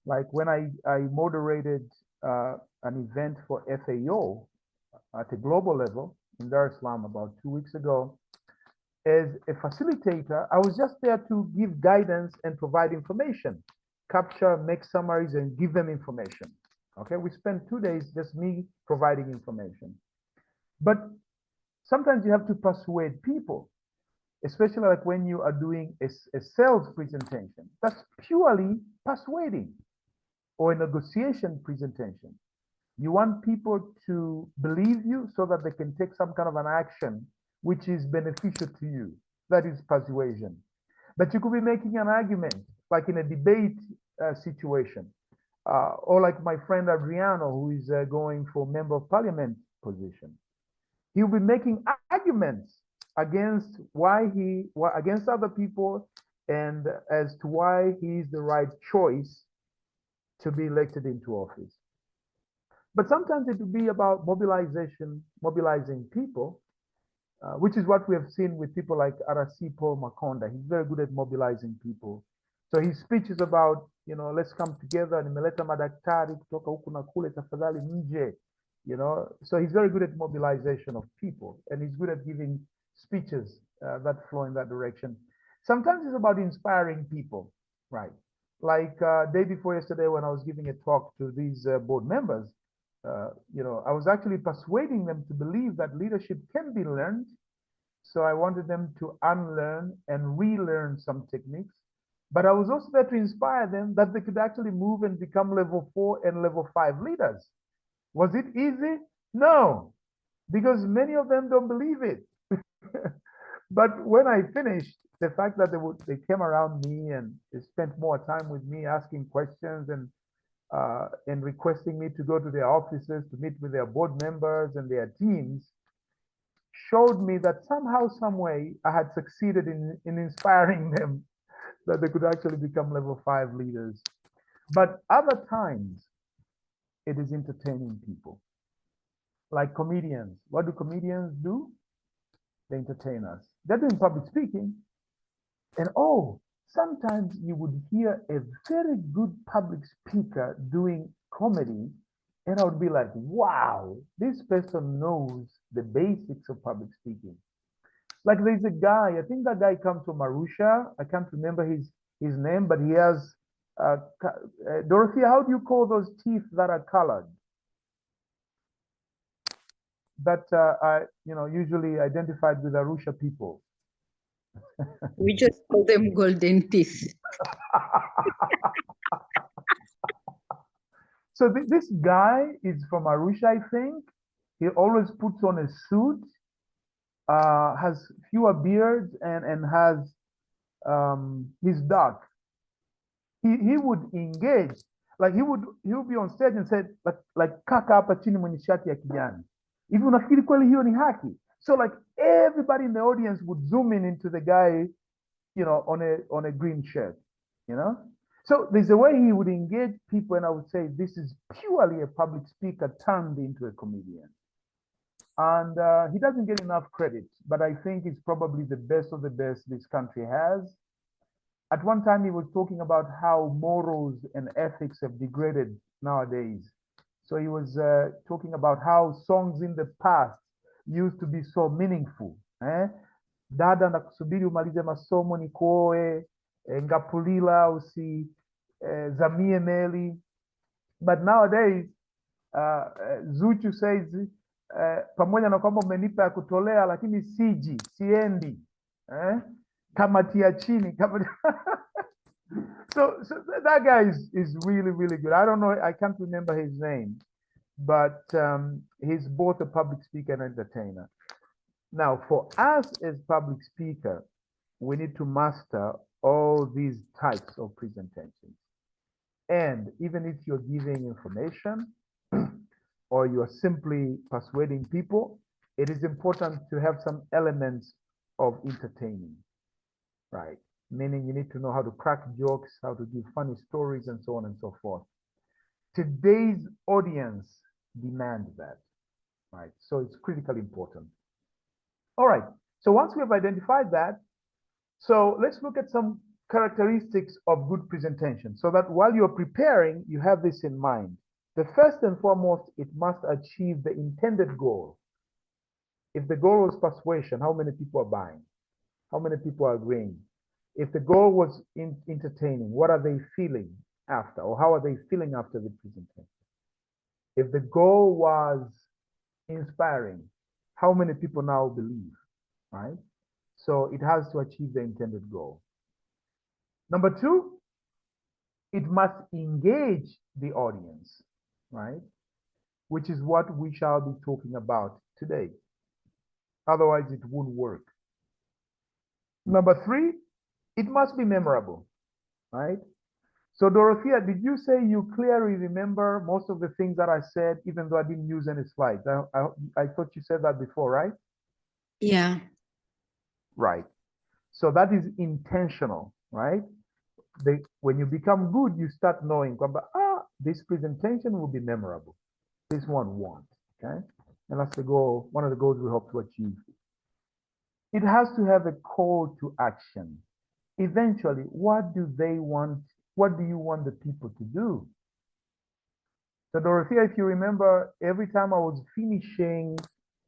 Like when I moderated an event for FAO at a global level in Dar es Salaam about 2 weeks ago, as a facilitator, I was just there to give guidance and provide information, capture, make summaries, and give them information. Okay, we spent 2 days just me providing information. But sometimes you have to persuade people, especially like when you are doing a sales presentation. That's purely persuading, or a negotiation presentation. You want people to believe you so that they can take some kind of an action which is beneficial to you. That is persuasion. But you could be making an argument, like in a debate situation, or like my friend Adriano, who is going for member of parliament position. He'll be making arguments against against other people, and as to why he is the right choice to be elected into office. But sometimes it will be about mobilizing people, which is what we have seen with people like RC Paul Makonda. He's very good at mobilizing people. So his speech is about, you know, let's come together. Nimeleta madaktari kutoka huku na kule, tafadhali mje. You know, so he's very good at mobilization of people, and he's good at giving speeches that flow in that direction. Sometimes it's about inspiring people, right? Like day before yesterday when I was giving a talk to these board members, you know, I was actually persuading them to believe that leadership can be learned. So I wanted them to unlearn and relearn some techniques. But I was also there to inspire them that they could actually move and become level 4 and level 5 leaders. Was it easy? No, because many of them don't believe it. But when I finished, the fact that they came around me and they spent more time with me asking questions and requesting me to go to their offices to meet with their board members and their teams showed me that somehow, some way, I had succeeded in inspiring them that they could actually become level 5 leaders. But other times, it is entertaining people. Like comedians. What do comedians do? They entertain us. They're doing public speaking. And oh, sometimes you would hear a very good public speaker doing comedy, and I would be like, wow, this person knows the basics of public speaking. Like there's a guy, I think that guy comes from Arusha. I can't remember his name, but he has, Dorothea, how do you call those teeth that are colored? That are, usually identified with Arusha people. We just call them golden teeth. So this guy is from Arusha, I think. He always puts on a suit, has fewer beards, and has he's dark. He would engage, like he would be on stage and say like kaka hapa chini mwenye shati ya kijani. Hivi unafikiri kweli hiyo ni haki? So like everybody in the audience would zoom in into the guy, on a green shirt, So there's a way he would engage people, and I would say this is purely a public speaker turned into a comedian. And he doesn't get enough credit, but I think it's probably the best of the best this country has. At one time, he was talking about how morals and ethics have degraded nowadays. So he was talking about how songs in the past used to be so meaningful. Dada nakusubiri umalize masomo nikuoe, ngapulila usi zamie meli. But nowadays, Zuchu says, pamoja na kwamba umenipa ya kutolea lakini siendi. Kamati ya chini. So that guy is really, really good. I don't know, I can't remember his name, but he's both a public speaker and entertainer. Now, for us as public speaker, we need to master all these types of presentations. And even if you're giving information or you're simply persuading people, it is important to have some elements of entertaining, right? Meaning you need to know how to crack jokes, how to give funny stories, and so on and so forth. Today's audience demands that, right? So it's critically important. All right, so once we have identified that, so let's look at some characteristics of good presentation so that while you're preparing, you have this in mind. The first and foremost, it must achieve the intended goal. If the goal was persuasion, how many people are buying? How many people are agreeing? If the goal was entertaining, what are they feeling after, or how are they feeling after the presentation? If the goal was inspiring, how many people now believe, right? So it has to achieve the intended goal. Number two, it must engage the audience, right? Which is what we shall be talking about today. Otherwise, it won't work. Number three, it must be memorable, right? So Dorothea, did you say you clearly remember most of the things that I said, even though I didn't use any slides? I thought you said that before, right? Yeah. Right. So that is intentional, right? When you become good, you start knowing, this presentation will be memorable. This one won't, okay? And that's the goal, one of the goals we hope to achieve. It has to have a call to action. Eventually, what do they want? What do you want the people to do? So Dorothea, if you remember, every time I was finishing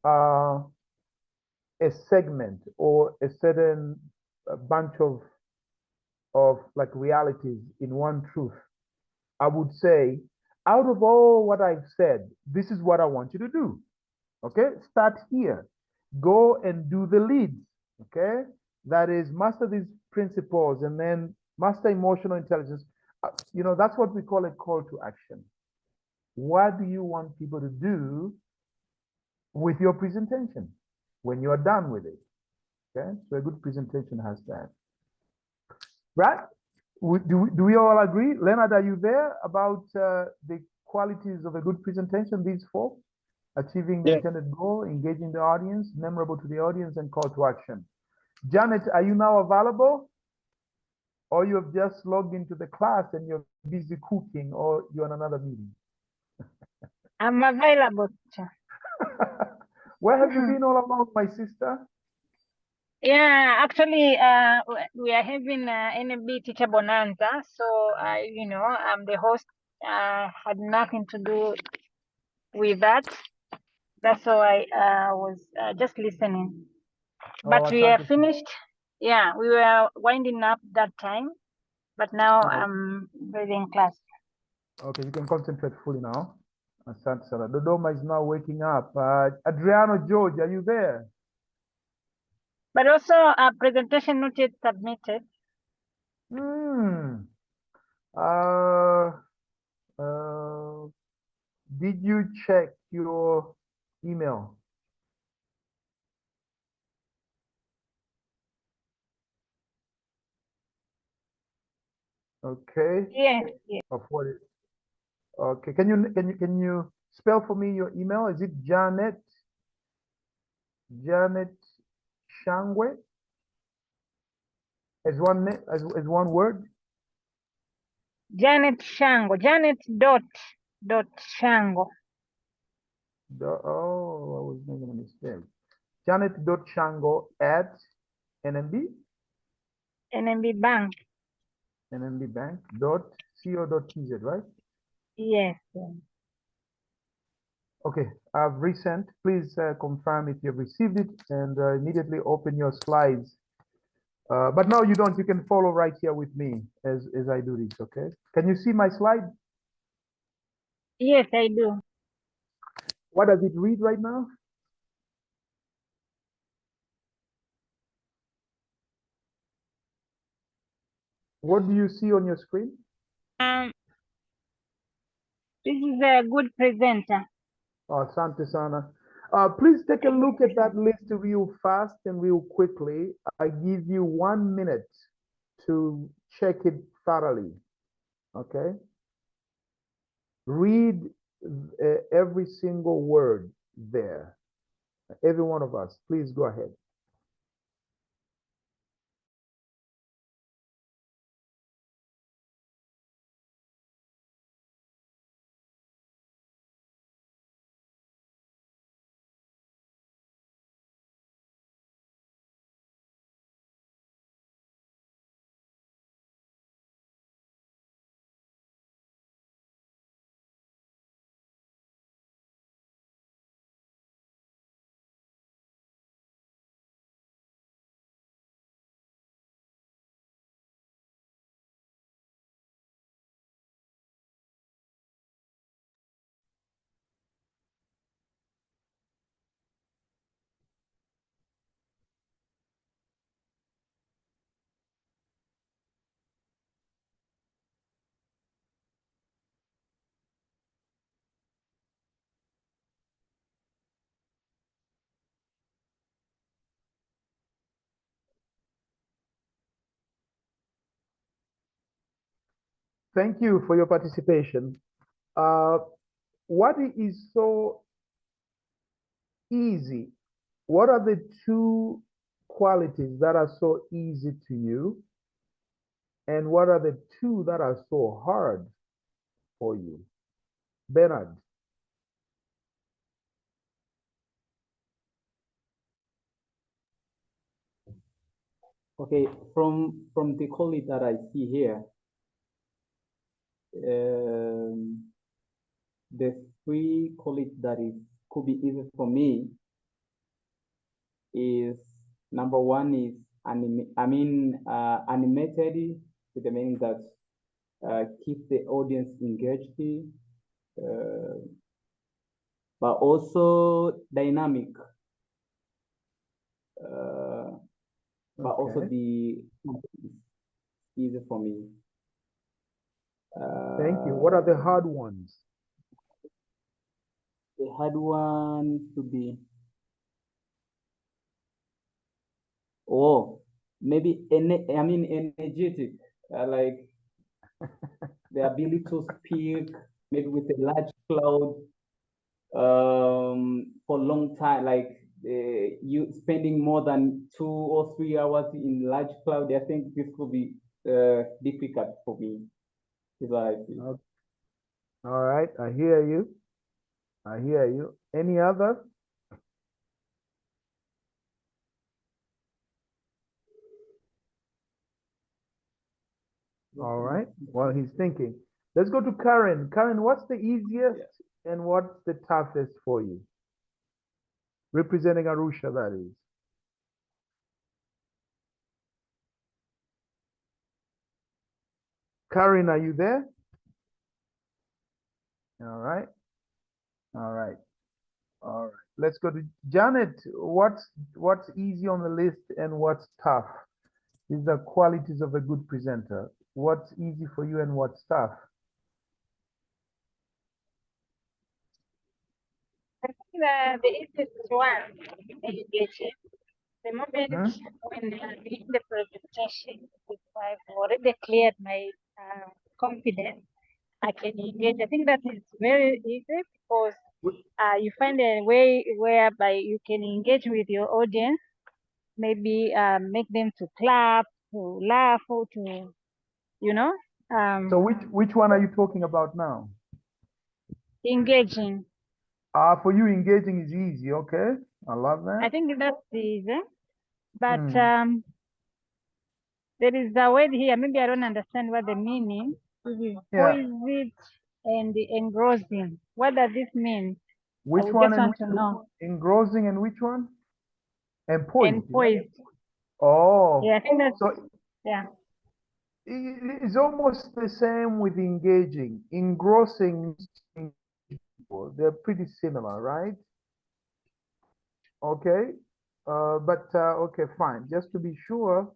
a segment or a certain bunch of like realities in one truth, I would say, out of all what I've said, this is what I want you to do. Okay, start here. Go and do the leads. Okay, that is master these principles and then master emotional intelligence. That's what we call a call to action. What do you want people to do with your presentation when you are done with it. Okay, so a good presentation has that. Right? Do we all agree? Leonard, are you there about the qualities of a good presentation, these four? Achieving the Yeah. intended goal, engaging the audience, memorable to the audience, and call to action. Janet, are you now available? Or you have just logged into the class and you're busy cooking, or you're on another meeting? I'm available, teacher. Where have you been all along, my sister? Yeah, actually, we are having NMB teacher bonanza. So, you know, I'm the host. Had nothing to do with that. That's why I was just listening. But we are finished. Yeah, we were winding up that time. But now I'm reading class. Okay, you can concentrate fully now. Asante sana. Dodoma is now waking up. Adriano George, are you there? But also a presentation not yet submitted. Did you check your email? Okay. Yes, yes. Of what it, okay. Can you spell for me your email? Is it Janet Shangwe as one word? Janet Shango. Janet dot Shango. Oh, I was making a mistake. Janet.Shango at NMB? NMB Bank. NMBbank.co.tz, right? Yes. Okay, I've resent. Please confirm if you've received it and immediately open your slides. But now you don't, you can follow right here with me as I do this, okay? Can you see my slide? Yes, I do. What does it read right now? What do you see on your screen? This is a good presenter. Oh, Asante sana. Please take a look at that list real fast and real quickly. I give you 1 minute to check it thoroughly, okay? Read every single word there. Every one of us, please go ahead. Thank you for your participation. What is so easy? What are the two qualities that are so easy to you? And what are the two that are so hard for you? Bernard. Okay, from the quality that I see here, the three qualities that could be easy for me is number one is animated, with the meaning that keep the audience engaged, but also dynamic. But also the easy for me. Thank you. What are the hard ones? The had one to be, oh, maybe, energetic, like the ability to speak, maybe with a large cloud, for a long time, like you spending more than 2 or 3 hours in large cloud. I think this could be difficult for me. Okay. All right, I hear you. I hear you. Any other? All right. Well, he's thinking. Let's go to Karen. Karen, what's the easiest and what's the toughest for you? Representing Arusha, that is. Karen, are you there? All right. All right. All right. Let's go to Janet. What's easy on the list and what's tough? These are qualities of a good presenter. What's easy for you and what's tough? I think the easiest one is education. The moment when I read the presentation, if I've already cleared my confidence, I can engage. I think that is very easy because you find a way whereby you can engage with your audience, maybe make them to clap, to laugh, or to, you know. So which one are you talking about now? Engaging. For you, engaging is easy. Okay, I love that. I think that's easy, but there is a word here. Maybe I don't understand what the meaning. Poised and engrossing. What does this mean? Which I one just want to know. Engrossing and which one? And poised. And poised. Oh. Yeah, I think that's, so yeah. It's almost the same with engaging. Engrossing, they're pretty similar, right? Okay. Okay, fine. Just to be sure,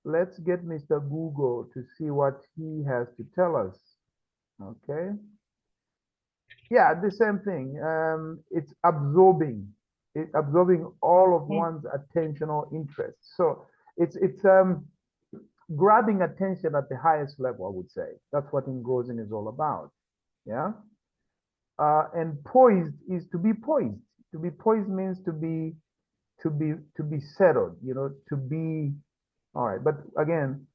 let's get Mr. Google to see what he has to tell us. Okay. Yeah, the same thing. It's absorbing. It's absorbing all of one's attention or interest. So it's grabbing attention at the highest level, I would say. That's what engrossing is all about. Yeah. And poised is to be poised. To be poised means to be settled, to be all right. But again,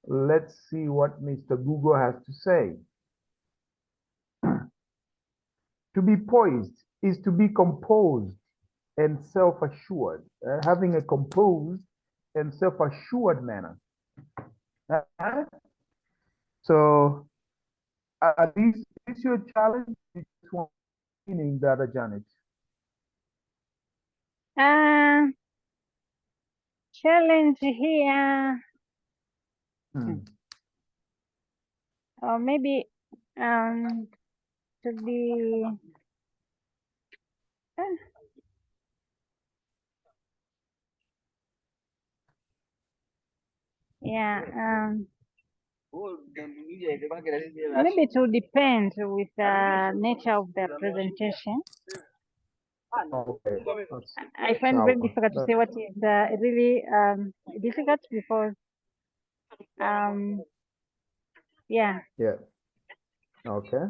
let's see what Mr. Google has to say. To be poised is to be composed and self-assured, having a composed and self-assured manner. So at least is your challenge, meaning that, Janet? Challenge here. Or maybe to be maybe to depend with the nature of the presentation. Okay. I find it very difficult to say what is really difficult because yeah. Okay.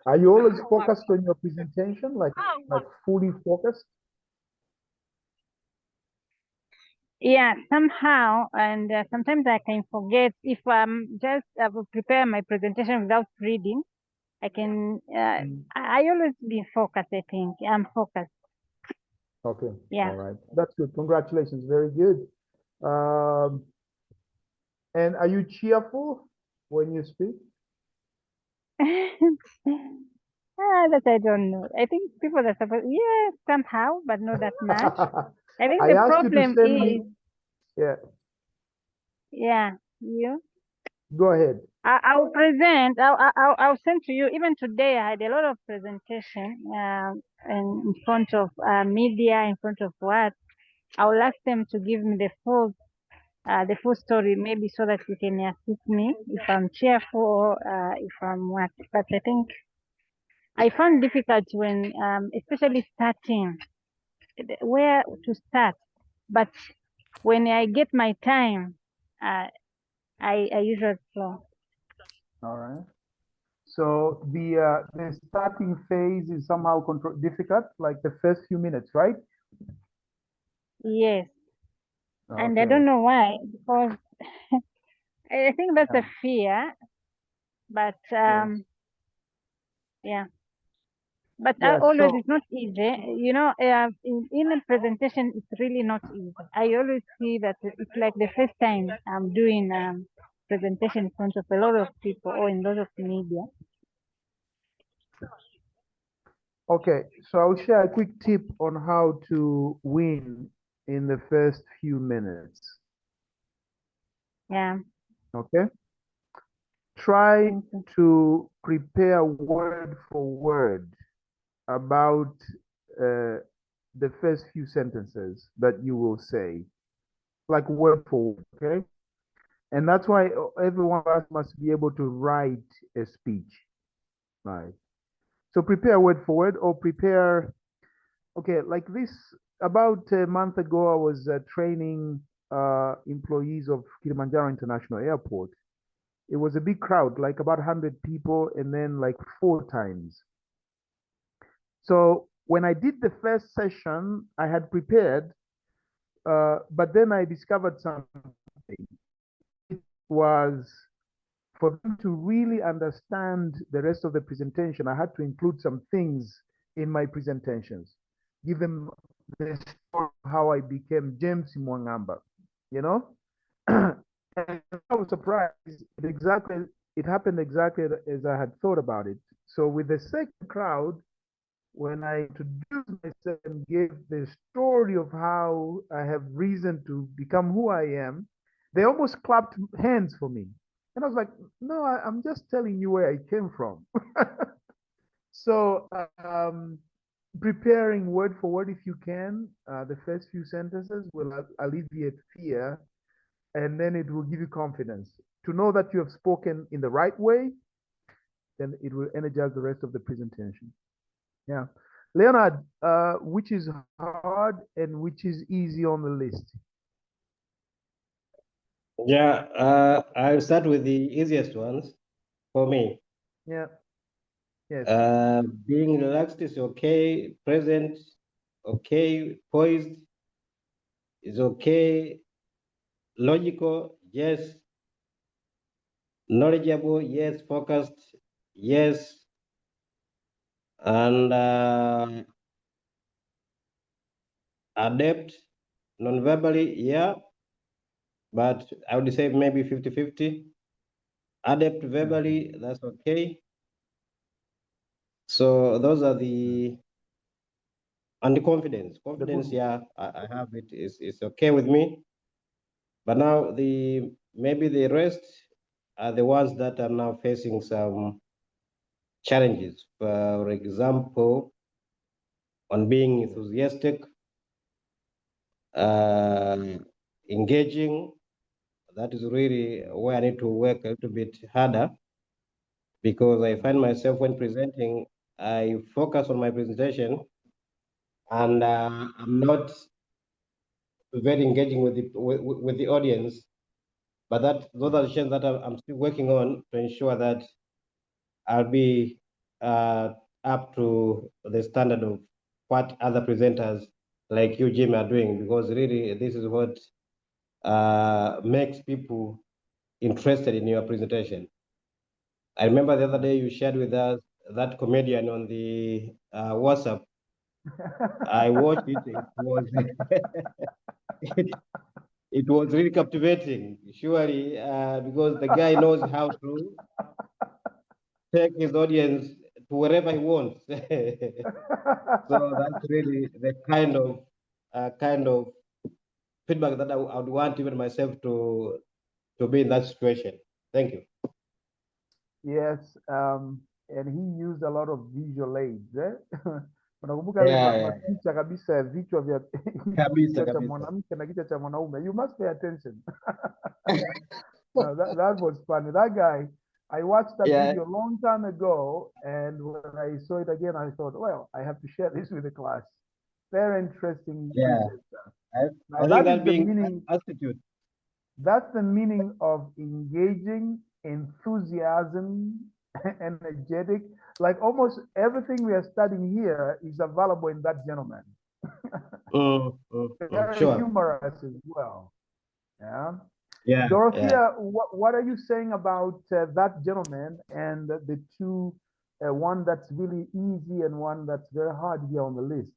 Are you always focused on your presentation, like fully focused? Yeah, somehow, and sometimes I can forget if I'm just prepare my presentation without reading. I can. I always be focused. I think I'm focused. Okay. Yeah. All right. That's good. Congratulations. Very good. And are you cheerful when you speak? That I don't know. I think people are supposed, yeah, somehow, but not that much. I think I the asked you to problem send is, me. Yeah. yeah, you. Go ahead. I'll present. I'll send to you. Even today, I had a lot of presentation in front of media, in front of what. I'll ask them to give me the full story, maybe so that you can assist me if I'm cheerful or if I'm what. But I think I found difficult when, especially starting, where to start. But when I get my time, I usually flow. All right. So the starting phase is somehow difficult, like the first few minutes, right? Yes. Okay. And I don't know why, because I think that's a fear, but yeah. But Yeah, always so- it's not easy. You know, in a presentation, it's really not easy. I always see that it's like the first time I'm doing presentation in front of a lot of people or in lot of media. Okay, so I'll share a quick tip on how to win in the first few minutes. Yeah. Okay. Try to prepare word for word about the first few sentences that you will say, like word for word, okay? And that's why every one of us must be able to write a speech, right? So prepare word for word or prepare, okay, like this, about a month ago, I was training employees of Kilimanjaro International Airport. It was a big crowd, like about 100 people, and then like 4 times. So when I did the first session, I had prepared, but then I discovered something. It was for them to really understand the rest of the presentation, I had to include some things in my presentations, give them the story of how I became James Mwangamba, you know? And I was surprised. It happened exactly as I had thought about it. So with the second crowd, when I introduced myself and gave the story of how I have reason to become who I am, they almost clapped hands for me. And I was like, no, I'm just telling you where I came from. So preparing word for word if you can, the first few sentences will alleviate fear, and then it will give you confidence. To know that you have spoken in the right way, then it will energize the rest of the presentation. Yeah. Leonard, which is hard and which is easy on the list? Yeah, I'll start with the easiest ones for me. Yeah. Yes. Being relaxed is okay. Present, okay. Poised is okay. Logical, yes. Knowledgeable, yes. Focused, yes. And adept, non-verbally, yeah. But I would say maybe 50-50. Adept verbally, that's okay. So those are the, and the confidence. Confidence, yeah, I have it. It's okay with me. But now maybe the rest are the ones that are now facing some challenges. For example, on being enthusiastic, engaging, that is really where I need to work a little bit harder, because I find myself when presenting, I focus on my presentation and I'm not very engaging with the audience. But those are the things that I'm still working on to ensure that I'll be up to the standard of what other presenters like you, Jim, are doing, because really this is what makes people interested in your presentation. I remember the other day you shared with us that comedian on the WhatsApp. I watched it. It was it was really captivating, surely, because the guy knows how to take his audience to wherever he wants. So that's really the kind of feedback that I would want even myself to be in that situation. Thank you. Yes, and he used a lot of visual aids. Unakumbuka Yeah, mapicha kabisa ya vichwa vya kabisa, kichwa cha kabisa. mwanamke na kichwa cha mwanaume. You must pay attention. No, that was funny. That guy, I watched that Yeah. video a long time ago, and when I saw it again, I thought, well, I have to share this with the class. Very interesting Yeah. preceptor. I Now think that is that the being meaning. attitude. That's the meaning of engaging, enthusiasm, energetic. Like almost everything we are studying here is available in that gentleman. Very Sure. humorous as well. Yeah. Yeah. Dorothea, Yeah. what are you saying about that gentleman and the two, one that's really easy and one that's very hard here on the list?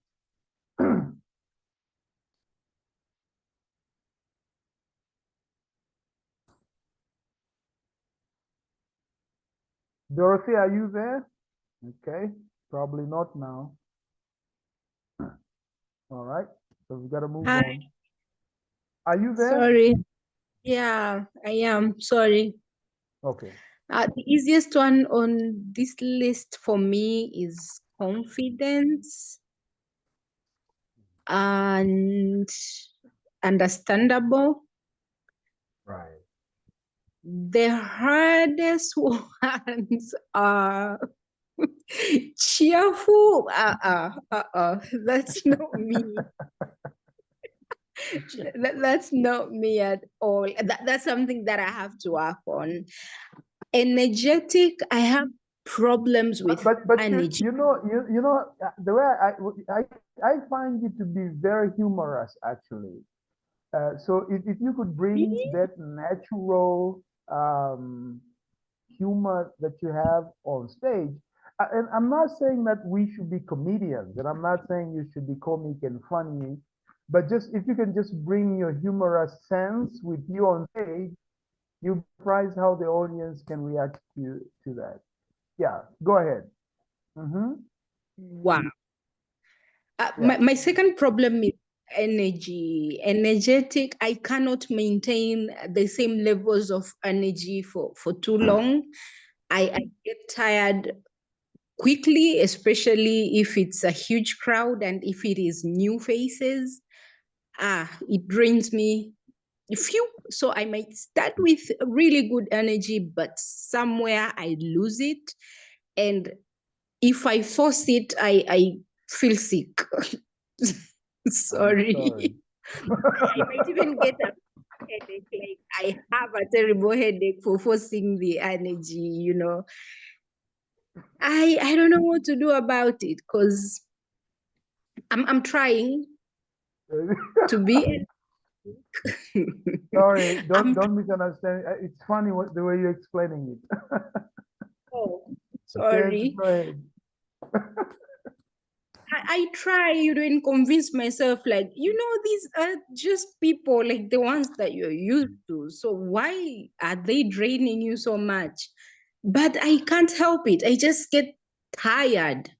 Dorothea, are you there? Okay, probably not now. All right, so we got to move Hi, on. Are you there? sorry. Yeah, I am. Sorry. Okay. The easiest one on this list for me is confidence and understandable. Right. The hardest ones are cheerful. That's not me. That's not me at all. That's something that I have to work on. Energetic, I have problems with But energy. you know the way I find you to be very humorous actually. So if you could bring that natural humor that you have on stage, and I'm not saying that we should be comedians, and I'm not saying you should be comic and funny, but just if you can just bring your humorous sense with you on stage, you surprise how the audience can react to that. Yeah, go ahead. Wow. Yeah. My second problem is energy. Energetic, I cannot maintain the same levels of energy for too long. I get tired quickly, especially if it's a huge crowd and if it is new faces. It drains me. So I might start with really good energy, but somewhere I lose it. And if I force it, I feel sick. Sorry. I might even get a headache. Like I have a terrible headache for forcing the energy, I don't know what to do about it because I'm trying to be. Sorry, don't misunderstand. It's funny the way you're explaining it. Oh, Okay, sorry. go ahead. I try, and convince myself, like, these are just people like the ones that you're used to. So why are they draining you so much? But I can't help it. I just get tired.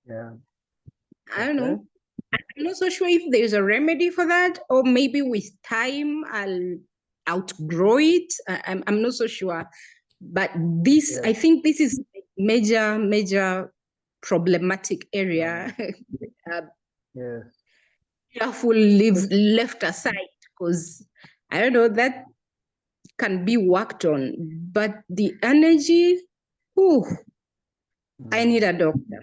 Yeah. I don't know. I'm not so sure if there's a remedy for that, or maybe with time I'll outgrow it. I'm not so sure. But this, I think this is a major problematic area. Yes. Careful left aside because I don't know, that can be worked on. But the energy, I need a doctor.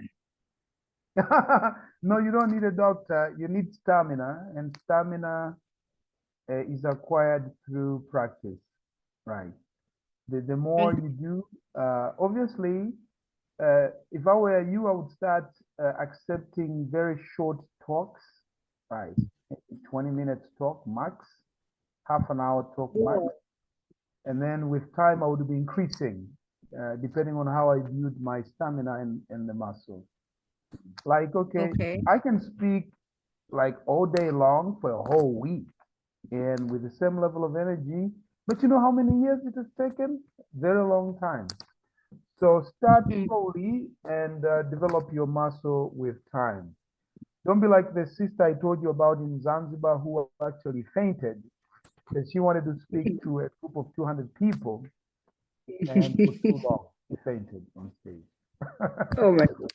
No, you don't need a doctor. You need stamina, and stamina is acquired through practice, right? The more you do, obviously, if I were you, I would start accepting very short talks, right? 20 minutes talk max, half an hour talk max. And then with time, I would be increasing, depending on how I viewed my stamina and the muscle. Like, okay, I can speak like all day long for a whole week and with the same level of energy. But you know how many years it has taken? Very long time. So start slowly and develop your muscle with time. Don't be like the sister I told you about in Zanzibar who actually fainted because she wanted to speak to a group of 200 people, and for too long, she fainted on stage. Oh my God.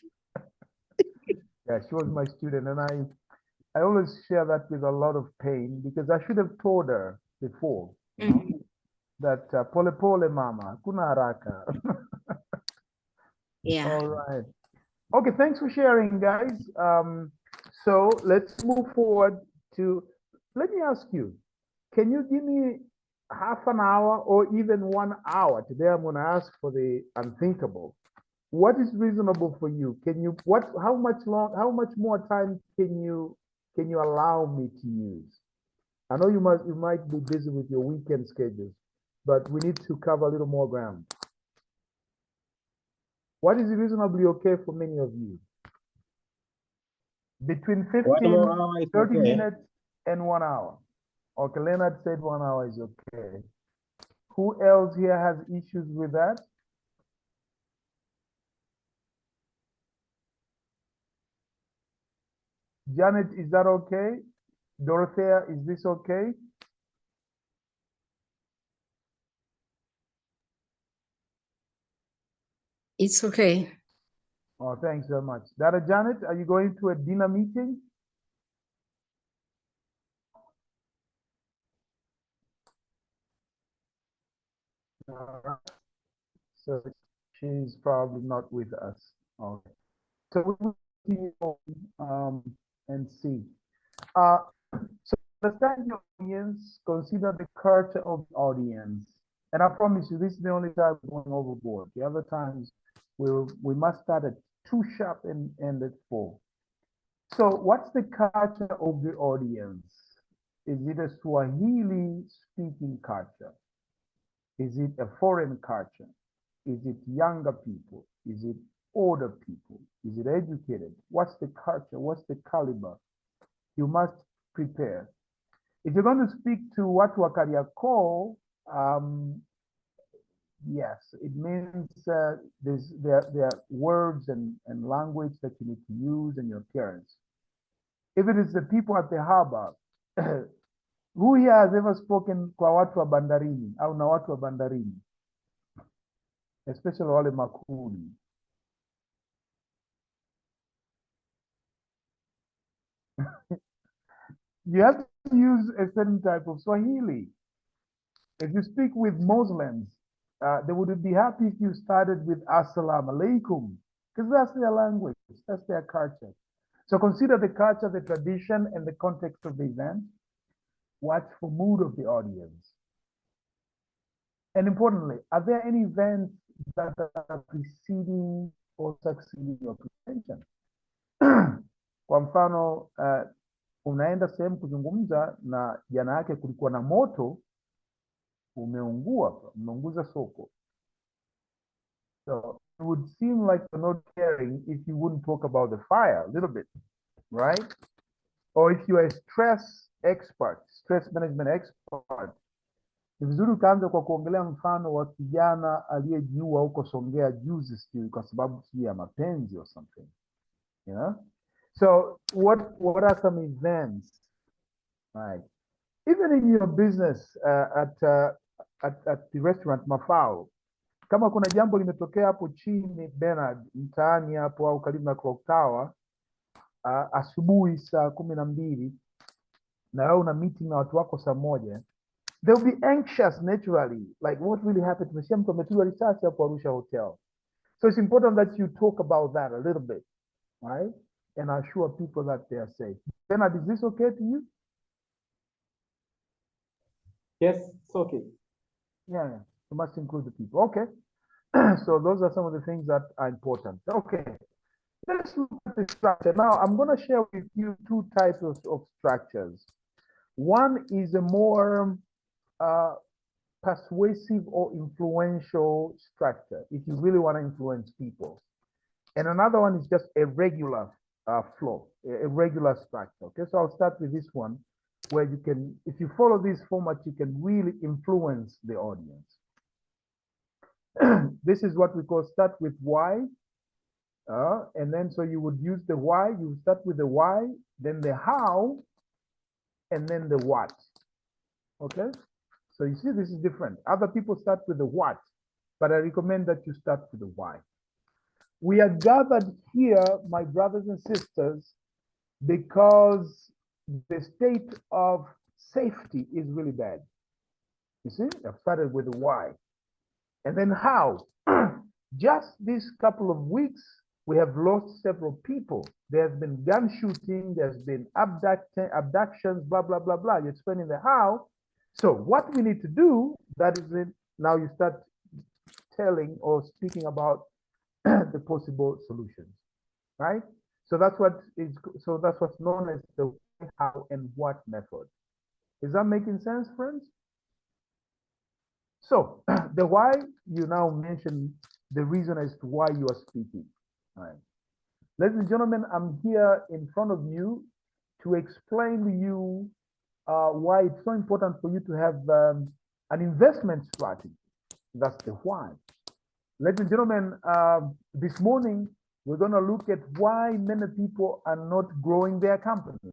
Yeah, she was my student, and I always share that with a lot of pain because I should have told her before. that pole pole mama, kuna haraka. Yeah. All right. Okay, thanks for sharing, guys. So let's move forward to, let me ask you, can you give me half an hour or even 1 hour? Today I'm gonna ask for the unthinkable. What is reasonable for you? Can you, how much more time can you allow me to use? I know you might be busy with your weekend schedules, but we need to cover a little more ground. What is reasonably okay for many of you? Between 1 more hour is 30 okay. minutes and 1 hour. Okay, Leonard said 1 hour is okay. Who else here has issues with that? Janet, is that okay? Dorothea, is this okay? It's okay. Oh, thanks very much. Dada Janet, are you going to a dinner meeting? So she's probably not with us. Okay. So we will continue on and see. So understand your audience, consider the culture of the audience. And I promise you, this is the only time we're going overboard. The other times we must start at 2 sharp and end at 4. So what's the culture of the audience? Is it a Swahili speaking culture? Is it a foreign culture? Is it younger people? Is it older people? Is it educated? What's the culture? What's the caliber? You must prepare. If you're going to speak to watu wa Kariakoo, yes, it means there are words and language that you need to use in your appearance. If it is the people at the harbor, who here has ever spoken kwa watu wa bandarini au na watu wa bandarini? Especially wale makuli. You have to use a certain type of Swahili. If you speak with Muslims, they would be happy if you started with Assalamu alaikum, because that's their language, that's their culture. So consider the culture, the tradition, and the context of the event. Watch for mood of the audience. And importantly, are there any events that are preceding or succeeding your presentation? Kwa mfano, unaenda sehemu kuzungumza na jana yake kulikuwa na moto, umeunguza soko. So it would seem like you're not caring if you wouldn't talk about the fire a little bit, right? Or if you're a stress expert, stress management expert, ni vizuri ukaanza kwa kuongelea mfano wa kijana aliyejiua huko Songea juzi, sijui kwa sababu ya mapenzi or something, you know? So what are some events, right? Even in your business, at the restaurant Mafao, kama kuna jambo limetokea hapo chini Bernard, mtaani hapo au karibu na Clock Tower, asubuhi saa 12 na wewe una meeting na watu wako saa 1, they'll be anxious naturally, like what really happened? Tumesikia mtu amepigwa risasi hapo Arusha Hotel. So it's important that you talk about that a little bit, right? And assure people that they are safe. Bernard, is this okay to you? Yes, it's okay. Yeah, you must include the people. Okay. So those are some of the things that are important. Okay. Let's look at the structure. Now, I'm going to share with you 2 types of structures. One is a more persuasive or influential structure, if you really want to influence people. And another one is just a regular flow, a regular structure. Okay, so I'll start with this one, where you can, if you follow this format, you can really influence the audience. This is what we call start with why. And then so you would use the why, you start with the why, then the how, and then the what. Okay, so you see this is different. Other people start with the what, but I recommend that you start with the why. We are gathered here, my brothers and sisters, because the state of safety is really bad. You see, I've started with the why. And then how? Just this couple of weeks, we have lost several people. There's been gun shooting, there's been abductions, blah, blah, blah, blah. You're explaining the how. So what we need to do, that is it. Now you start telling or speaking about the possible solutions, right? So that's what's known as the how and what method. Is that making sense, friends? So the why, you now mention the reason as to why you are speaking. All right. Ladies and gentlemen, I'm here in front of you to explain to you why it's so important for you to have an investment strategy. That's the why. Ladies and gentlemen, this morning, we're going to look at why many people are not growing their companies.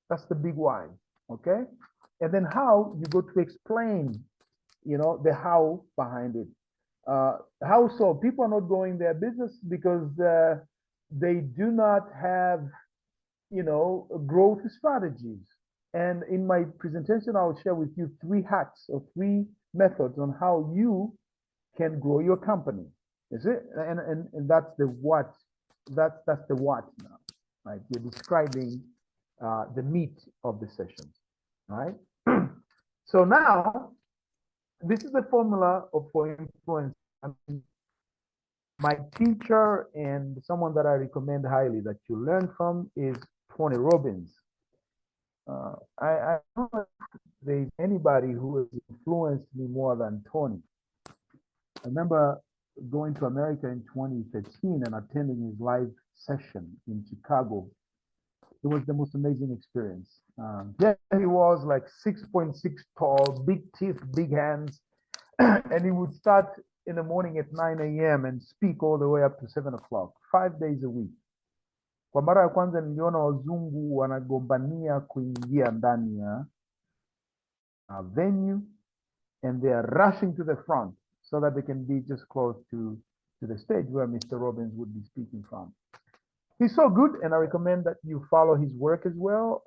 That's the big why, okay? And then how you go to explain, you know, the how behind it. How so? People are not growing their business because they do not have, you know, growth strategies. And in my presentation, I'll share with you 3 hacks or 3 methods on how you can grow your company. Is it? And that's the what. That's the what now, right? You're describing the meat of the session, right? So now, this is the formula for influence. I mean, my teacher and someone that I recommend highly that you learn from is Tony Robbins. I don't know if there's anybody who has influenced me more than Tony. I remember going to America in 2013 and attending his live session in Chicago. It was the most amazing experience. There he was, like 6.6 tall, big teeth, big hands, and he would start in the morning at 9 a.m. and speak all the way up to 7 o'clock, 5 days a week. Kwa mara ya kwanza niliona wazungu wanagombania kuingia ndani ya venue, and they are rushing to the front so that they can be just close to the stage where Mr. Robbins would be speaking from. He's so good, and I recommend that you follow his work as well.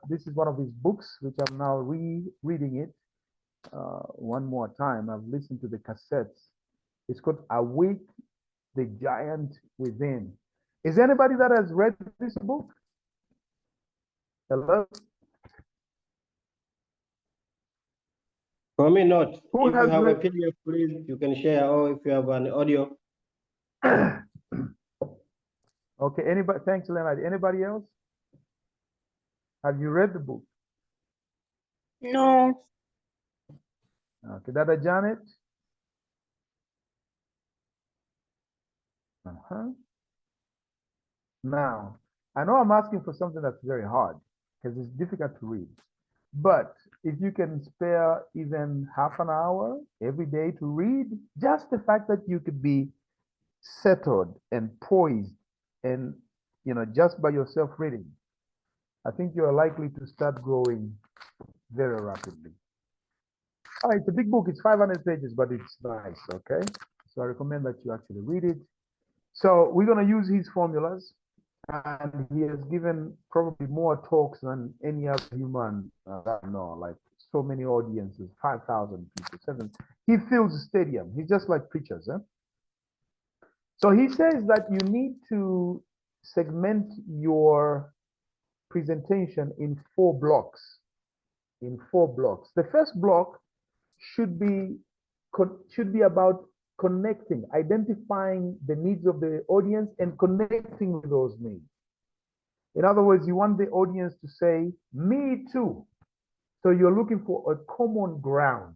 This is one of his books, which I'm now reading it one more time. I've listened to the cassettes. It's called Awake the Giant Within. Is anybody that has read this book? Hello? For me, not. Who If has you have read? a PDF, please, you can share, or if you have an audio. Okay, anybody? Thanks, Leonard. Anybody else? Have you read the book? No. Okay, Dada Janet? Now, I know I'm asking for something that's very hard because it's difficult to read. But if you can spare even half an hour every day to read, just the fact that you could be settled and poised and, you know, just by yourself reading, I think you're likely to start growing very rapidly. All right, it's a big book. It's 500 pages, but it's nice, okay? So I recommend that you actually read it. So we're going to use his formulas, and he has given probably more talks than any other human that I know, like so many audiences, 5,000 people, 7. He fills a stadium. He's just like preachers. So he says that you need to segment your presentation in 4 blocks. In 4 blocks. The first block should be about connecting, identifying the needs of the audience and connecting with those needs. In other words, you want the audience to say, me too. So you're looking for a common ground.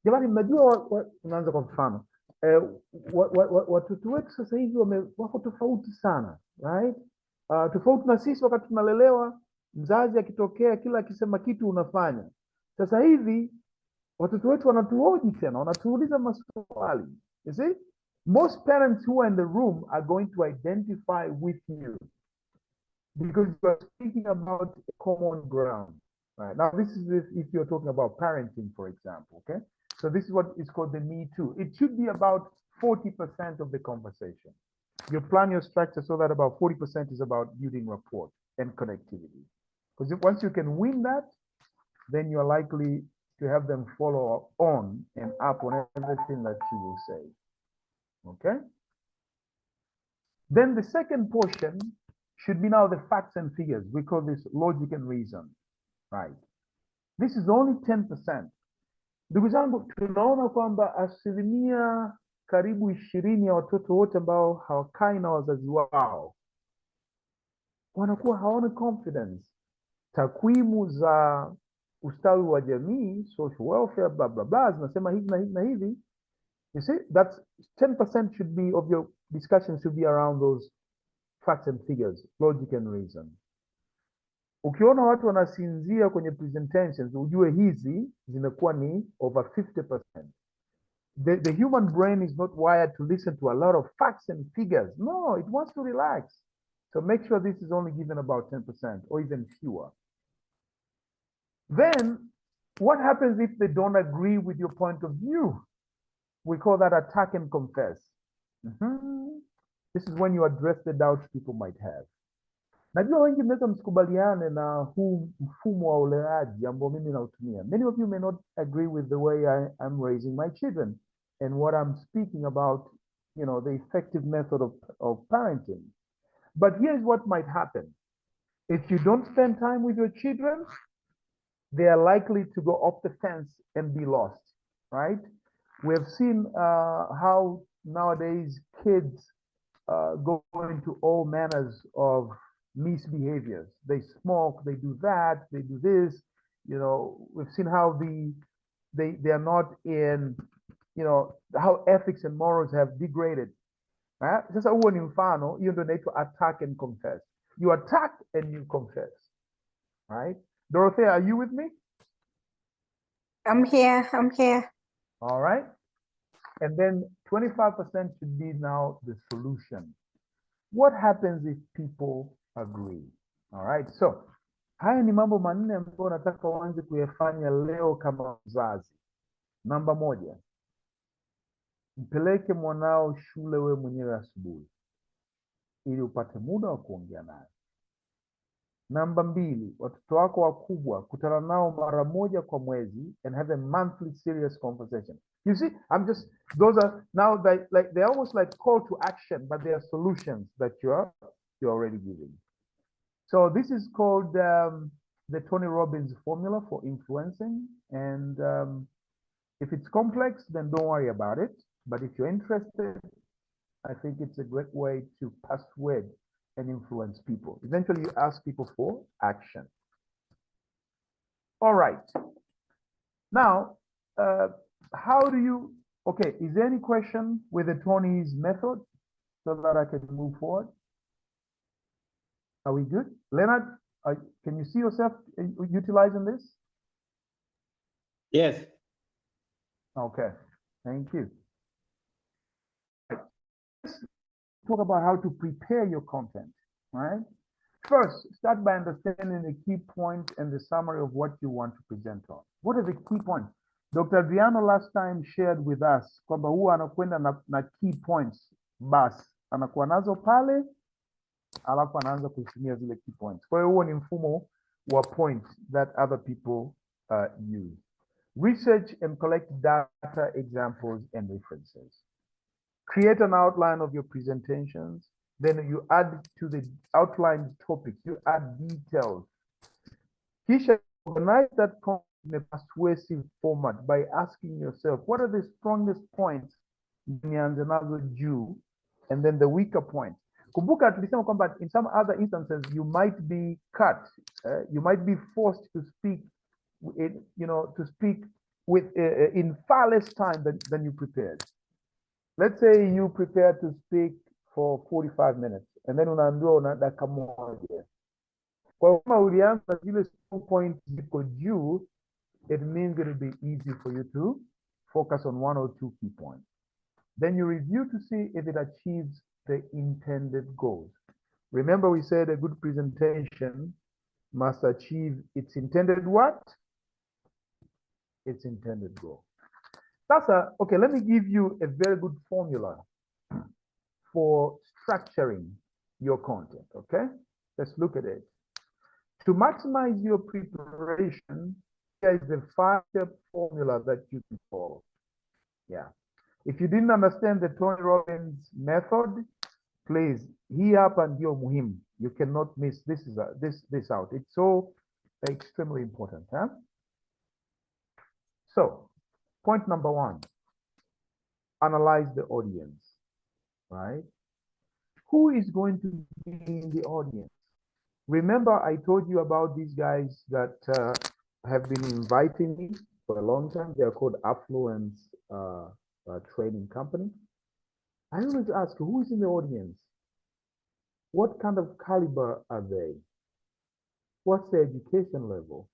Jamani, mnajua unaanza kwa mfano. Watoto wetu sasa hivi wako tofauti sana, right? Tofauti na sisi wakati tunalelewa, mzazi akitokea kila akisema kitu unafanya. Sasa hivi watoto wetu wanatuhoji tena, wanatuuliza maswali. You see? Most parents who are in the room are going to identify with you because you are speaking about a common ground. Right? Now, this is if you're talking about parenting, for example, okay? So this is what is called the me too. It should be about 40% of the conversation. You plan your structure so that about 40% is about building rapport and connectivity. Because once you can win that, then you're likely to have them follow on and up on everything that you will say. Okay? Then the second portion should be now the facts and figures. We call this logic and reason, right? This is only 10%. Ndugu zangu, tunaona kwamba asilimia karibu 20 ya watoto wote ambao hawakai na wazazi wao wanakuwa hawana confidence. Takwimu za ustawi wa jamii, social welfare, blah blah blah, zinasema hivi na hivi na hivi. You see, that's 10% should be of your discussion should be around those facts and figures, logic and reason. Ukiona watu wanasinzia kwenye presentations, ujue hizi zimekuwa ni over 50%. The human brain is not wired to listen to a lot of facts and figures. No, it wants to relax. So make sure this is only given about 10% or even fewer. Then, what happens if they don't agree with your point of view? We call that attack and confess. This is when you address the doubts people might have. Najua wengi mnaweza msikubaliane na huu mfumo wa uleaji ambao mimi nautumia. Many of you may not agree with the way I'm raising my children and what I'm speaking about, you know, the effective method of parenting. But here's what might happen. If you don't spend time with your children, they are likely to go off the fence and be lost, right? We have seen how nowadays kids go into all manners of misbehaviors. They smoke, they do that, they do this. You know, we've seen how they are not in, you know, how ethics and morals have degraded. Right? Sasa huo ni mfano, hiyo ndio inaitwa attack and confess. You attack and you confess. Right? Dorothea, are you with me? I'm here. I'm here. All right. And then 25% should be now the solution. What happens if people agree? All right. So, haya ni mambo manne ambayo nataka uanze kuyafanya leo kama mzazi. Namba 1. Mpeleke mwanao shule we mwenyewe asubuhi ili upate muda wa kuongea naye. Namba 2, watoto wako wakubwa kutana nao mara moja kwa mwezi and have a monthly serious conversation. You see, those are now they're almost like call to action, but they are solutions that you're already giving. So this is called the Tony Robbins formula for influencing. And if it's complex, then don't worry about it. But if you're interested, I think it's a great way to persuade and influence people. Eventually, you ask people for action. All right. Now, how do you, okay, is there any question with the Tony's method so that I can move forward? Are we good? Leonard, can you see yourself utilizing this? Yes. Okay, thank you. Let's talk about how to prepare your content, right? First, start by understanding the key points and the summary of what you want to present on. What are the key points? Dr. Adriano last time shared with us kwamba huwa anakwenda na key points, bas anakuwa nazo pale, alafu anaanza kutumia zile key points. Kwa hiyo huo ni mfumo wa points that other people use. Research and collect data, examples, and references. Create an outline of your presentations. Then you add to the outlined topics, you add details. Kisha organize that content in a persuasive format by asking yourself, what are the strongest points nianze nazo juu, and then the weaker points. Kumbuka tulisema kwamba in some other instances you might be cut, you might be forced to speak, with in far less time than you prepared. Let's say you prepare to speak for 45 minutes and then unaambiwa una dakika moja. Kwa kama ulianza zile points ziko juu, it means it will be easy for you to focus on 1 or 2 key points. Then you review to see if it achieves the intended goals. Remember, we said a good presentation must achieve its intended what? Its intended goal. Okay, let me give you a very good formula for structuring your content, okay? Let's look at it. To maximize your preparation, is the 5-step formula that you can follow. Yeah. If you didn't understand the Tony Robbins method, please, hii hapa ndio muhimu. You cannot miss this out. It's so extremely important. Huh? So, point number 1, analyze the audience, right? Who is going to be in the audience? Remember, I told you about these guys that have been inviting me for a long time. They are called Affluence Trading Company. I always ask, who is in the audience? What kind of caliber are they? What's their education level?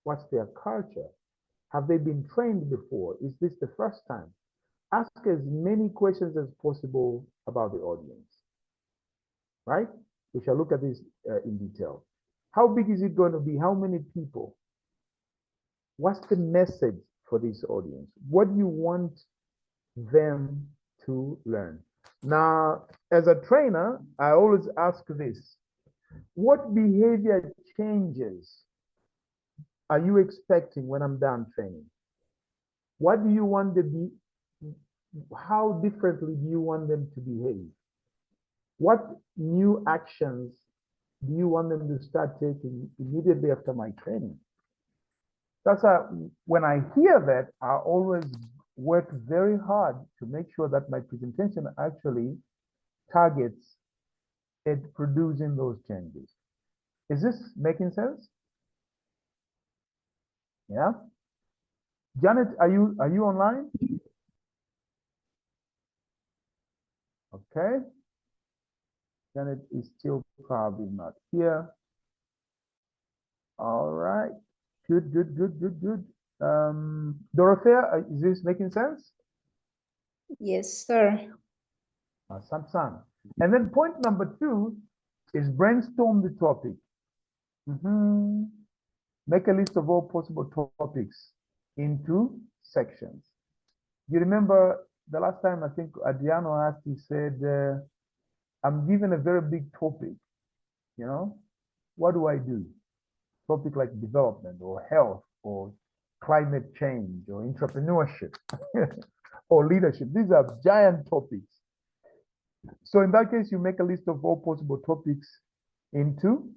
What's their culture? Have they been trained before? Is this the first time? Ask as many questions as possible about the audience, right? We shall look at this in detail. How big is it going to be? How many people? What's the message for this audience? What do you want them to learn? Now, as a trainer, I always ask this. What behavior changes are you expecting when I'm done training? What do you want to be? How differently do you want them to behave? What new actions do you want them to start taking immediately after my training? That's when I hear that, I always work very hard to make sure that my presentation actually targets at producing those changes. Is this making sense? Yeah. Janet, are you online? Okay. Janet is still probably not here. All right. Good. Dorothea, is this making sense? Yes, sir. Samsung. And then point number 2 is brainstorm the topic. Make a list of all possible topics into sections. You remember the last time I think Adriano asked, he said, I'm given a very big topic, you know, what do I do? Topic like development or health or climate change or entrepreneurship or leadership. These are giant topics. So in that case, you make a list of all possible topics into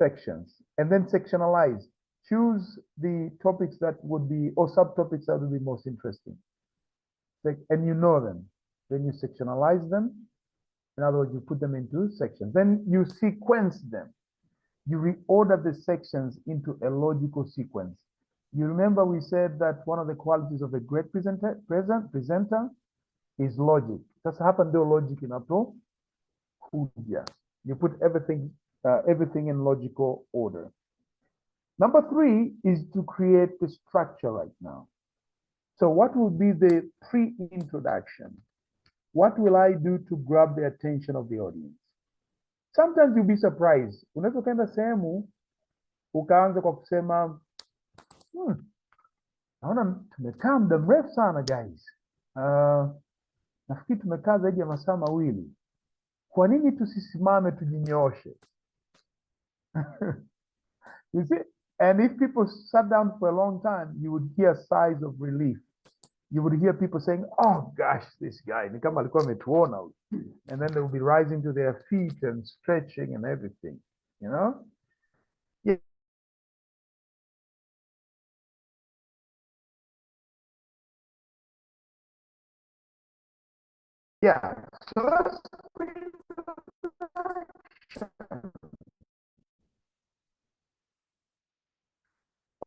sections and then sectionalize. Choose the topics that would be, or subtopics that would be most interesting. And you know them. Then you sectionalize them. In other words, you put them into sections. Then you sequence them. You reorder the sections into a logical sequence. You remember we said that one of the qualities of a great presenter is logic. That's happened to logic in Apple. You put everything in logical order. Number 3 is to create the structure right now. So what will be the pre-introduction? What will I do to grab the attention of the audience? Sometimes you'll be surprised. Unaweza ukaenda sehemu ukaanza kwa kusema naona tumekaa muda mrefu sana guys. Nafikiri tumekaa zaidi ya masaa 2. Kwa nini tusisimame tujinyooshe? You see? And if people sat down for a long time, you would hear sighs of relief. You would hear people saying, oh gosh, this guy, ni kama alikuwa ametuona. And then they will be rising to their feet and stretching and everything, you know? Yeah. Yeah, so that's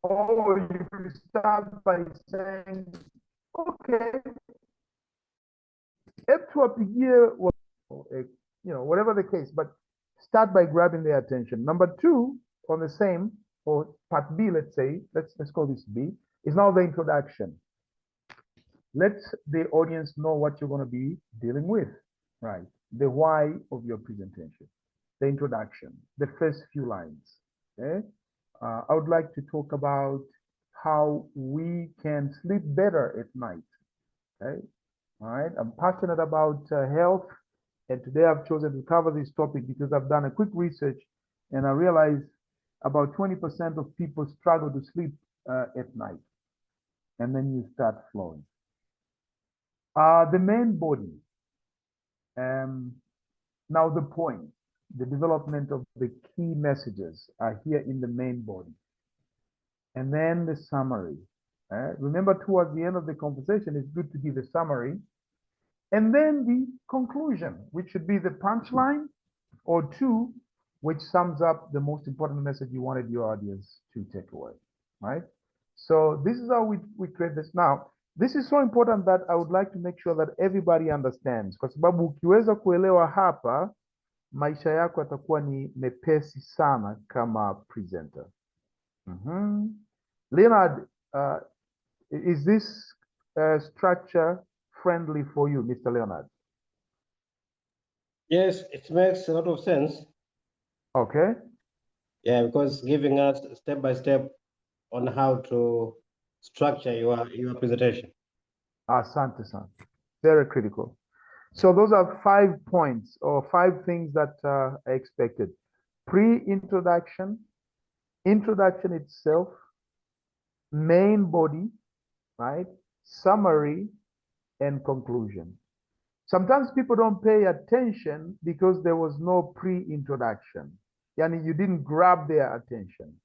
or you could start by saying, okay, you know, whatever the case, but start by grabbing their attention. Number 2, on the same, or part B, let's say, let's call this B, is now the introduction. Let the audience know what you're going to be dealing with, right? The why of your presentation, the introduction, the first few lines, okay? I would like to talk about how we can sleep better at night, okay? All right, I'm passionate about health, and today I've chosen to cover this topic because I've done a quick research and I realized about 20% of people struggle to sleep at night, and then you start flowing. The main body, now the point, the development of the key messages are here in the main body. And then the summary. Remember, towards the end of the conversation, it's good to give a summary. And then the conclusion, which should be the punchline or two, which sums up the most important message you wanted your audience to take away, right? So this is how we create this. Now, this is so important that I would like to make sure that everybody understands, kwa sababu ukiweza kuelewa hapa, maisha yako yatakuwa ni mepesi sana kama presenter. Leonard, is this structure friendly for you, Mr. Leonard? Yes, it makes a lot of sense. Okay. Yeah, because giving us step by step on how to structure your presentation. Asante sana. Very critical. So those are 5 points or 5 things that I expected. Pre-introduction, introduction itself, main body, right? Summary and conclusion. Sometimes people don't pay attention because there was no pre-introduction. Yani, you didn't grab their attention,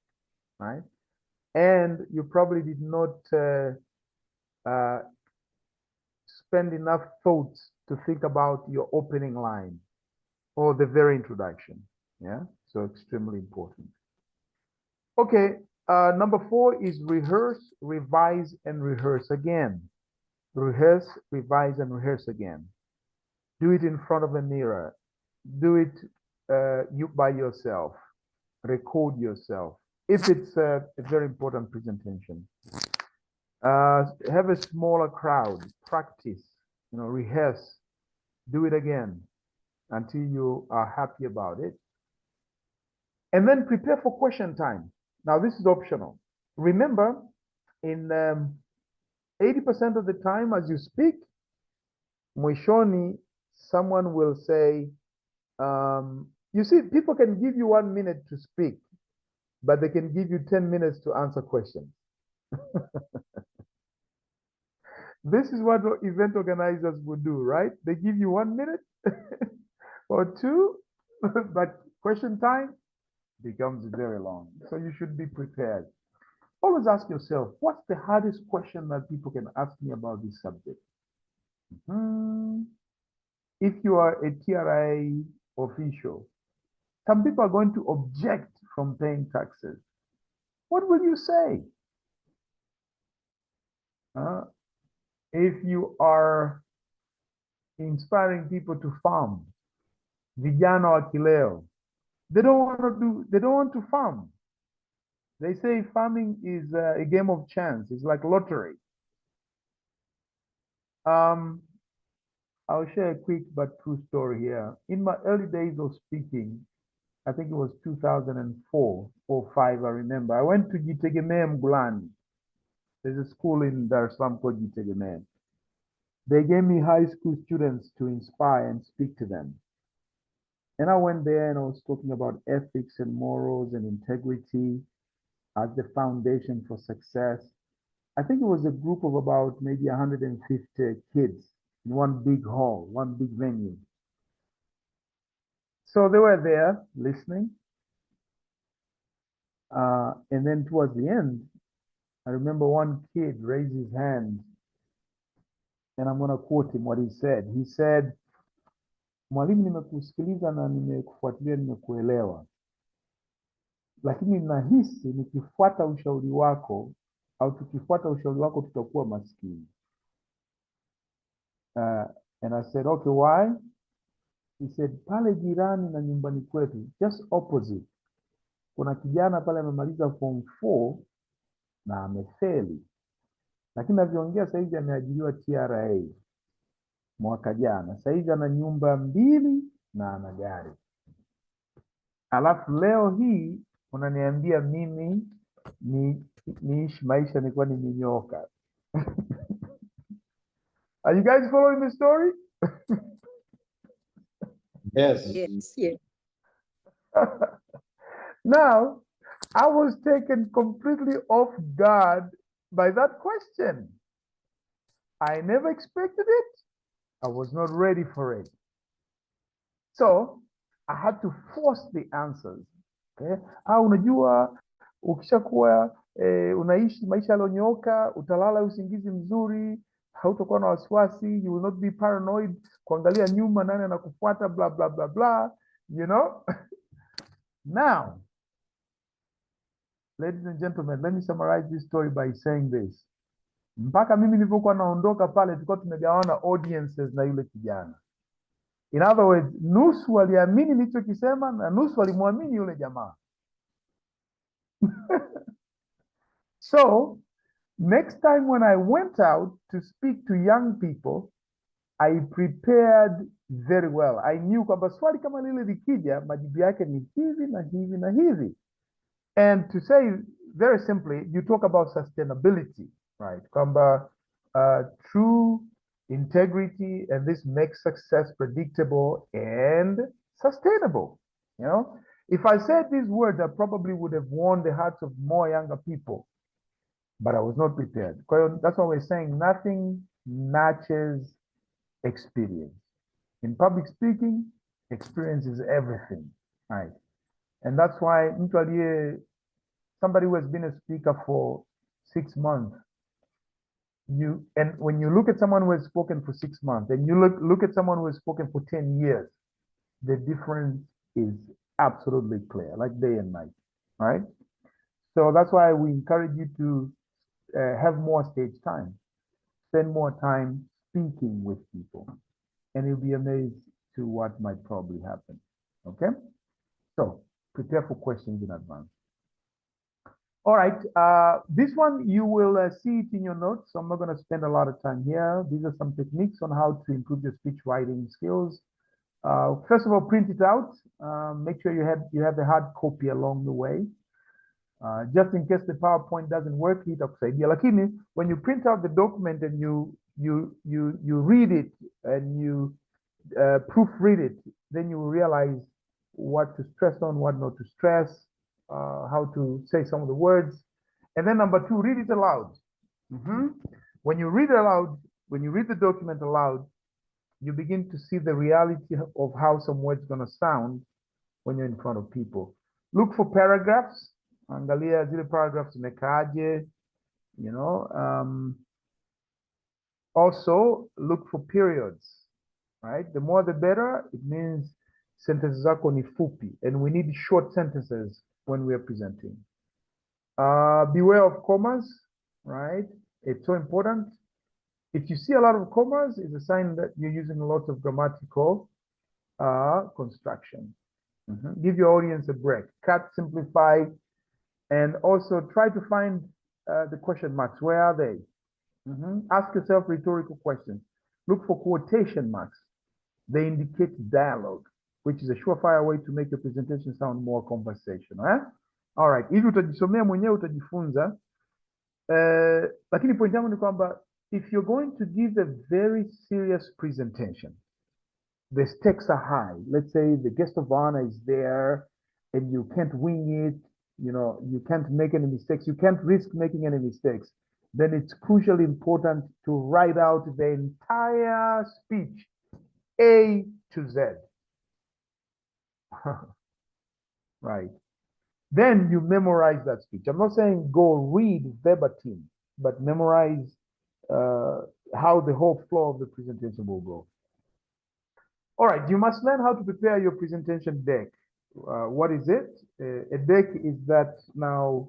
right? And you probably did not spend enough thought to think about your opening line or the very introduction. Yeah, so extremely important. Okay, number 4 is rehearse, revise, and rehearse again. Rehearse, revise, and rehearse again. Do it in front of a mirror. Do it you by yourself. Record yourself. If it's a very important presentation. Have a smaller crowd. Practice. Rehearse. Do it again until you are happy about it. And then prepare for question time. Now, this is optional. Remember, in 80% of the time as you speak, mwishoni, someone will say, you see, people can give you 1 minute to speak, but they can give you 10 minutes to answer questions. This is what event organizers would do, right? They give you 1 minute or 2, but question time becomes very long. So you should be prepared. Always ask yourself, what's the hardest question that people can ask me about this subject? If you are a TRA official, some people are going to object from paying taxes. What will you say? If you are inspiring people to farm, vijana wa kileo, they don't want to farm. They say farming is a game of chance. It's like lottery. I'll share a quick but true story here. In my early days of speaking, I think it was 2004 or 5, I remember. I went to GMT Mgulani. There's a school in Dar es Salaam called GMT. They gave me high school students to inspire and speak to them. And I went there and I was talking about ethics and morals and integrity as the foundation for success. I think it was a group of about maybe 150 kids in one big hall, one big venue. So they were there listening. And then towards the end, I remember one kid raised his hand, and I'm going to quote him what he said. He said, "Mwalimu, nimekusikiliza na nimekufuatilia, nimekuelewa. Lakini nahisi nikifuata ushauri wako au tukifuata ushauri wako tutakuwa maskini." And I said, "Okay, why?" He said, "Pale jirani na nyumbani kwetu, just opposite, kuna kijana pale amemaliza form 4 na amefeli. Lakini navyoongea sasa hivi ameajiriwa TRA mwaka jana. Sasa hivi ana nyumba 2 na ana gari. Alafu leo hii unaniambia mimi niishi maisha nilikuwa nimenyoka." Are you guys following the story? Yes. Yes, yes. Now, I was taken completely off guard by that question. I never expected it. I was not ready for it. So I had to force the answers. Okay? Unajua ukishakuwa unaishi maisha yaliyonyooka, utalala usingizi mzuri, hautakuwa na wasiwasi, you will not be paranoid, kuangalia nyuma nani anakufuata, blah blah blah blah, you know. Now, ladies and gentlemen, let me summarize this story by saying this. Mpaka mimi nilivyokuwa naondoka pale, tulikuwa tumegawana audiences na yule kijana. In other words, nusu waliamini nilichokisema na nusu walimwamini yule jamaa. So, next time when I went out to speak to young people, I prepared very well. I knew kwamba swali kama lile likija, majibu yake ni hivi na hivi na hivi. And to say very simply, you talk about sustainability, right? Kwamba true integrity, and this makes success predictable and sustainable. You know, if I said these words, I probably would have won the hearts of more younger people, but I was not prepared. That's why we're saying nothing matches experience. In public speaking, experience is everything, right? And that's why somebody who has been a speaker for 6 months, and when you look at someone who has spoken for 6 months, and you look at someone who has spoken for 10 years, the difference is absolutely clear, like day and night, right? So that's why we encourage you to have more stage time, spend more time speaking with people, and you'll be amazed to what might probably happen. Okay? So prepare for questions in advance. All right, this one you will see it in your notes, so I'm not going to spend a lot of time here. These are some techniques on how to improve your speech writing skills. First of all, print it out. Make sure you have the hard copy along the way. Just in case the PowerPoint doesn't work, itakusaidia. Lakini when you print out the document and you read it and you proofread it, then you will realize what to stress on, what not to stress, how to say some of the words. And then number 2, read it aloud. When you read aloud, when you read the document aloud, you begin to see the reality of how some words are going to sound when you're in front of people. Look for paragraphs. Angalia zile paragraphs imekaaje, you know. Also, look for periods, right? The more the better. It means sentences zako ni fupi, and we need short sentences when we are presenting. Beware of commas, right? It's so important. If you see a lot of commas, it's a sign that you're using a lot of grammatical construction. Give your audience a break. Cut, simplify, and also try to find the question marks. Where are they? Ask yourself rhetorical questions. Look for quotation marks. They indicate dialogue, which is a surefire way to make your presentation sound more conversational. All right, hivi utajisomea mwenyewe, utajifunza. Lakini point yangu ni kwamba if you're going to give a very serious presentation, the stakes are high. Let's say the guest of honor is there and you can't wing it, you know, you can't make any mistakes, you can't risk making any mistakes, then it's crucially important to write out the entire speech, A to Z. Right. Then you memorize that speech. I'm not saying go read verbatim, but memorize how the whole flow of the presentation will go. All right, you must learn how to prepare your presentation deck. What is it? A deck is that now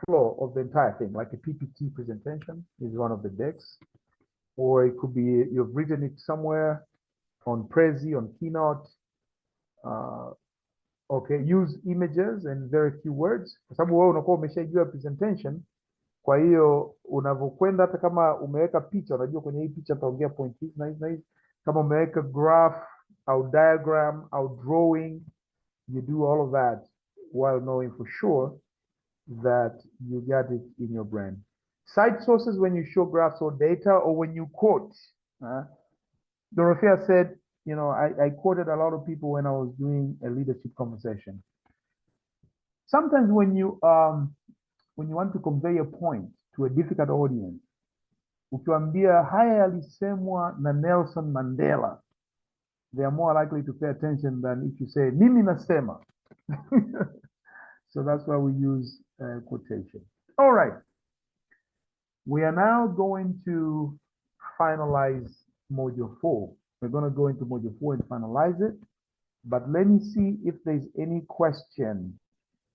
flow of the entire thing, like a PPT presentation is one of the decks, or it could be you've written it somewhere on Prezi, on Keynote. Okay, use images and very few words, kwa sababu wewe unakuwa umeshaijua presentation. Kwa hiyo unavyokwenda, hata kama umeweka picha, unajua kwenye hii picha taongea point hizi na hizi na hizi. Kama umeweka graph au diagram au drawing, you do all of that while knowing for sure that you got it in your brain. Cite sources when you show graphs or data, or when you quote. Dorothea said, you know, I quoted a lot of people when I was doing a leadership conversation. sometimes when you want to convey a point to a difficult audience, ukiwaambia haya yalisemwa na Nelson Mandela, they are more likely to pay attention than if you say mimi nasema. So that's why we use quotation. All right. We are now going to finalize module 4. We're going to go into module 4 and finalize it. But let me see if there's any question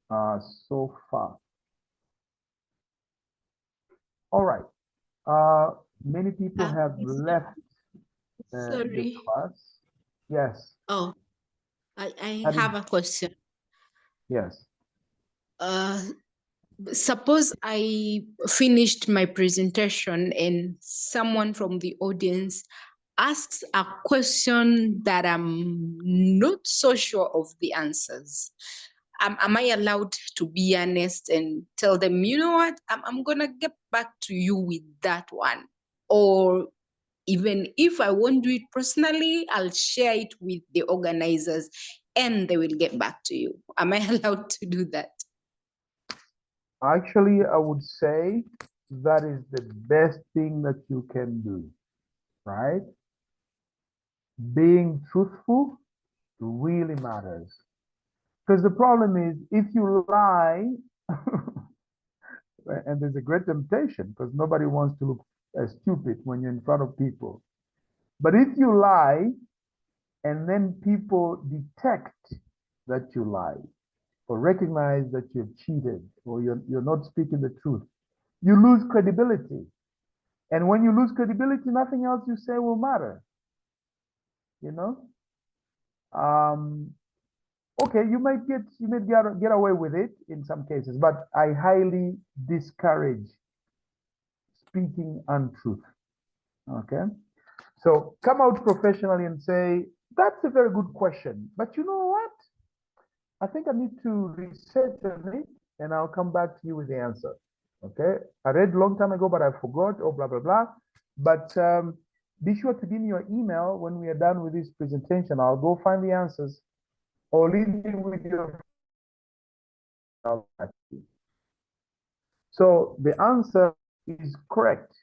so far. All right. Many people have left the class. Yes. Oh, I have a question. Yes. Suppose I finished my presentation and someone from the audience asks a question that I'm not so sure of the answers. Am I allowed to be honest and tell them, you know what, I'm gonna get back to you with that one? Or even if I won't do it personally, I'll share it with the organizers and they will get back to you. Am I allowed to do that? Actually, I would say that is the best thing that you can do, right? Being truthful really matters. Because the problem is if you lie, and there's a great temptation because nobody wants to look stupid when you're in front of people. But if you lie and then people detect that you lie or recognize that you've cheated or you're not speaking the truth, you lose credibility. And when you lose credibility, nothing else you say will matter. You know? Okay, you may get away with it in some cases, but I highly discourage speaking untruth. Okay, so come out professionally and say, that's a very good question, but you know what? I think I need to research on it and I'll come back to you with the answer. Okay, I read a long time ago, but I forgot, or blah, blah, blah. But be sure to give me your email when we are done with this presentation. I'll go find the answers or leave me with your. So the answer is correct.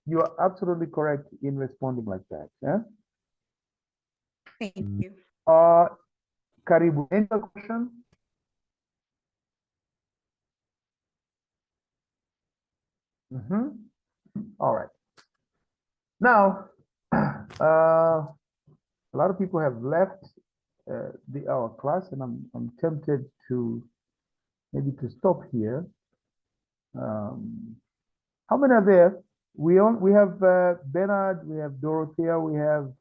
You are absolutely correct in responding like that. Yeah. Thank you. Karibu, any other question? All right. Now, a lot of people have left our class, and I'm tempted to maybe to stop here. How many are there? We have Bernard, we have Dorothea, we have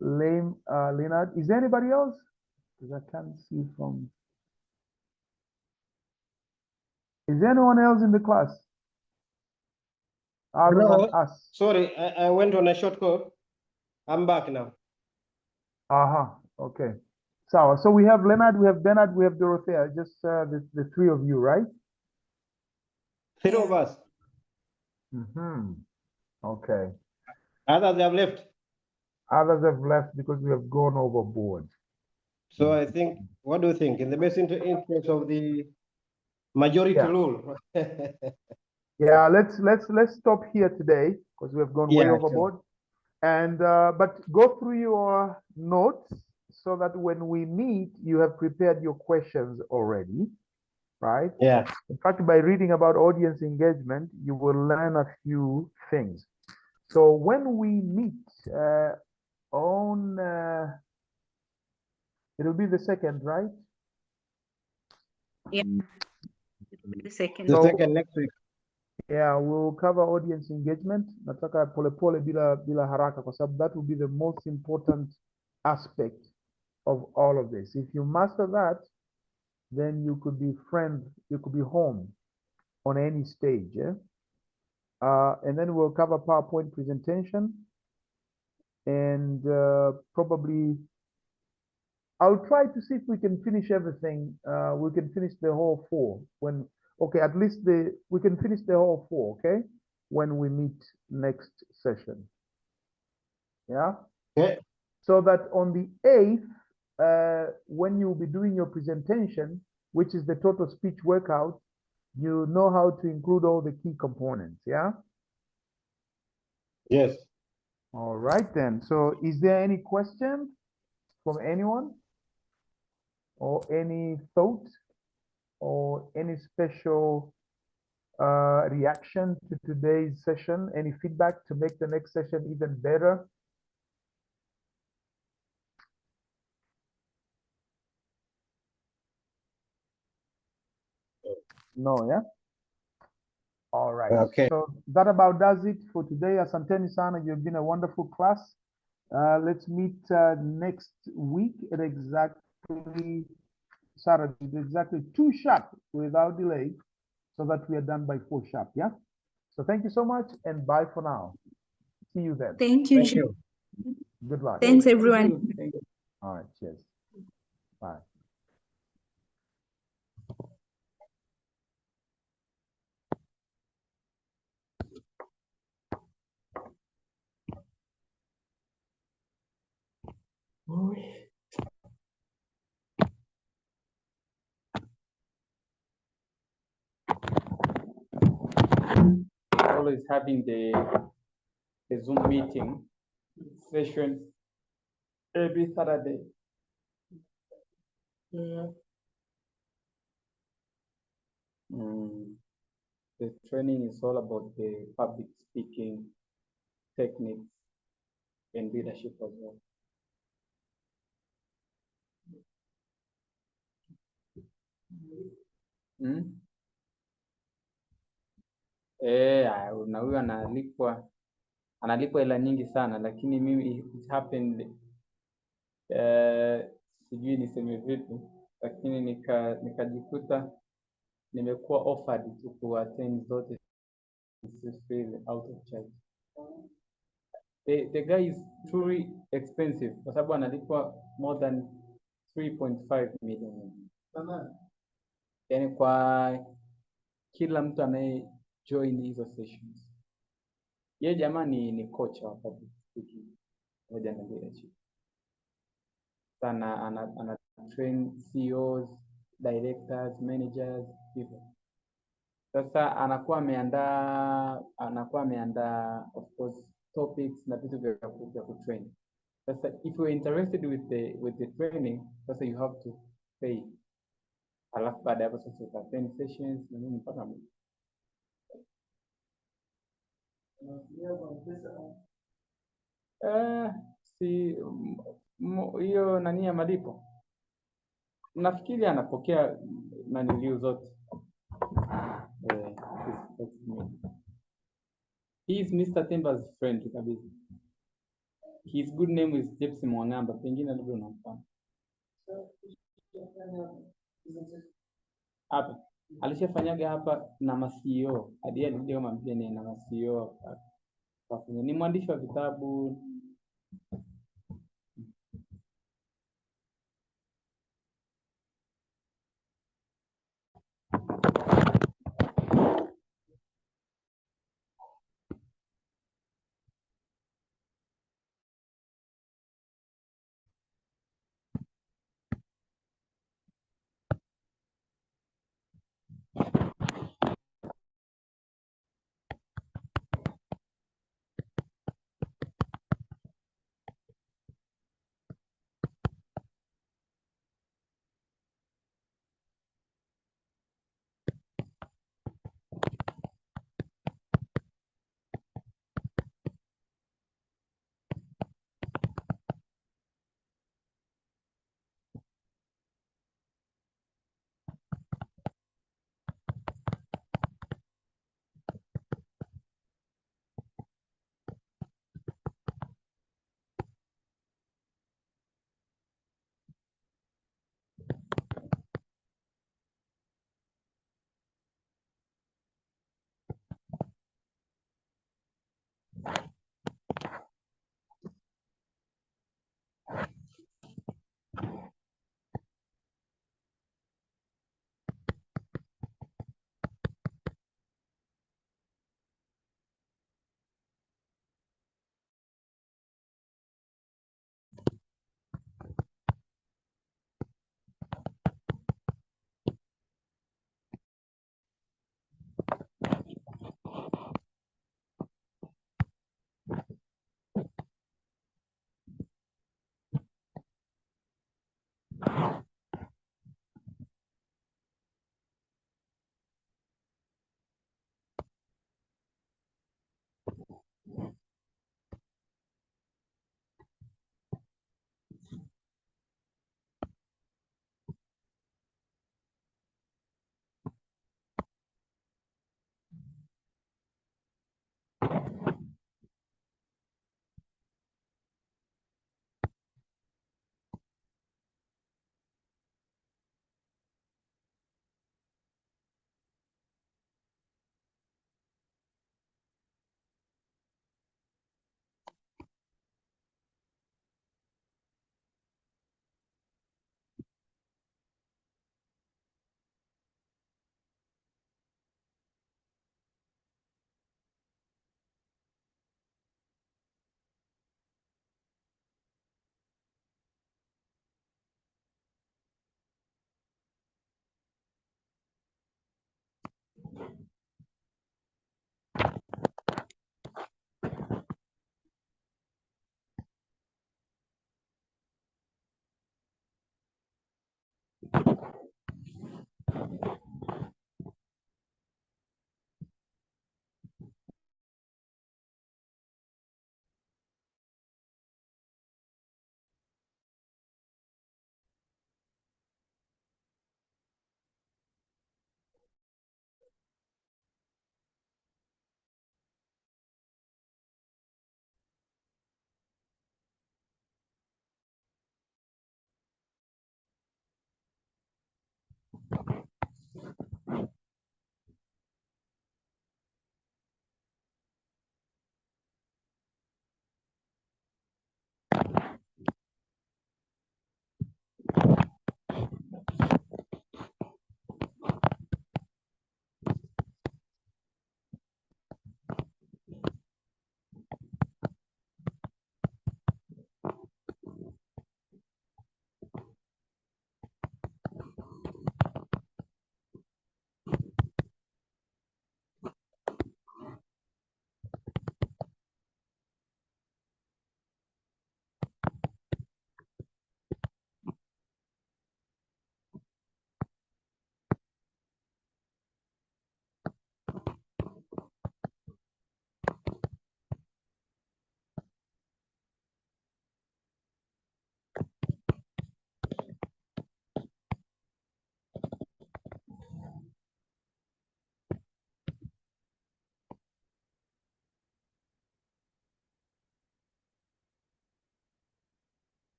Leonard. Is there anybody else? Because I can't see from. Is there anyone else in the class? Other than us? Sorry, I went on a short call. I'm back now. Okay. So we have Leonard, we have Bernard, we have Dorothea. Just the three of you, right? Three of us. Okay. Others have left. Others have left because we have gone overboard. So I think, what do you think? In the best interest of the majority rule. Yeah, let's stop here today because we have gone way overboard. Sure. And but go through your notes so that when we meet, you have prepared your questions already, right? Yeah. In fact, by reading about audience engagement, you will learn a few things. So when we meet on, it'll be the second, right? Yeah, the second. The second next week. Yeah, we'll cover audience engagement. Nataka polepole bila haraka kwa sababu that will be the most important aspect of all of this. If you master that, then you could be you could be home on any stage. Yeah? And then we'll cover PowerPoint presentation and probably I'll try to see if we can finish everything. We can finish the whole 4 okay, at least we can finish the whole 4, okay? When we meet next session. Yeah? Okay. So that on the 8th, when you'll be doing your presentation, which is the total speech workout, you know how to include all the key components, yeah? Yes. All right then. So is there any question from anyone? Or any thought? Or any special reaction to today's session? Any feedback to make the next session even better? No, yeah? All right. Okay. So that about does it for today. Asanteni sana. You've been a wonderful class. Let's meet next week at exactly Saturday, exactly 2 sharp without delay, so that we are done by 4 sharp. Yeah. So thank you so much and bye for now. See you then. Thank you. Thank you. Good luck. Thanks, everyone. Thank you. All right. Cheers. Bye. Always having the Zoom meeting sessions every Saturday. Yeah. The training is all about the public speaking techniques and leadership as well. Na huyu analipwa hela nyingi sana, lakini mimi it happened, sijui niseme vipi, lakini nikajikuta nimekuwa offered to attend zote out of charge. The guy is truly expensive kwa sababu analipwa more than 3.5 million. Yani kwa kila mtu anaye join hizo sessions. Yeye jamaa ni coach wa public speaking moja na leadership. Sana ana train CEOs, directors, managers, hivyo. Sasa anakuwa ameandaa of course topics na vitu vya kutrain. Sasa if you are interested with the training, sasa you have to pay. Alafu baada ya hapo sasa utattend sessions na nini mpaka si hiyo nani ya malipo. Nafikiri anapokea naniliu zote. He is Mr. Temba's friend kabisa. His good name is Jepsi Mwangamba, pengine labda unamfahamu. Hapa alishafanyaga hapa na ma-CEO hadi alikuja kama mgeni na ma-CEO. Ni mwandishi wa vitabu.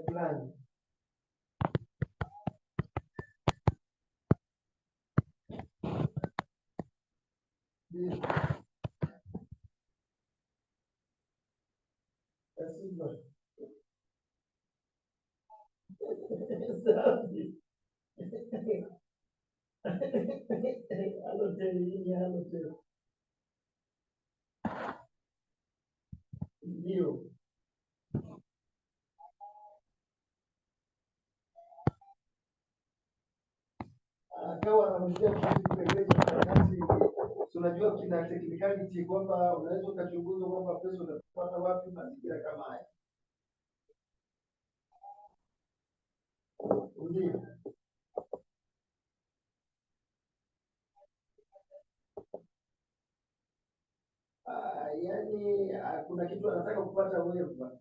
Plan. Ndio. Akawa anaulizia kuhusu kipengele cha karatasi. Unajua kina technicality kwamba unaweza ukachunguza kwamba pesa utapata wapi mazingira kama haya. Ndio. Yaani kuna kitu anataka kupata wewe.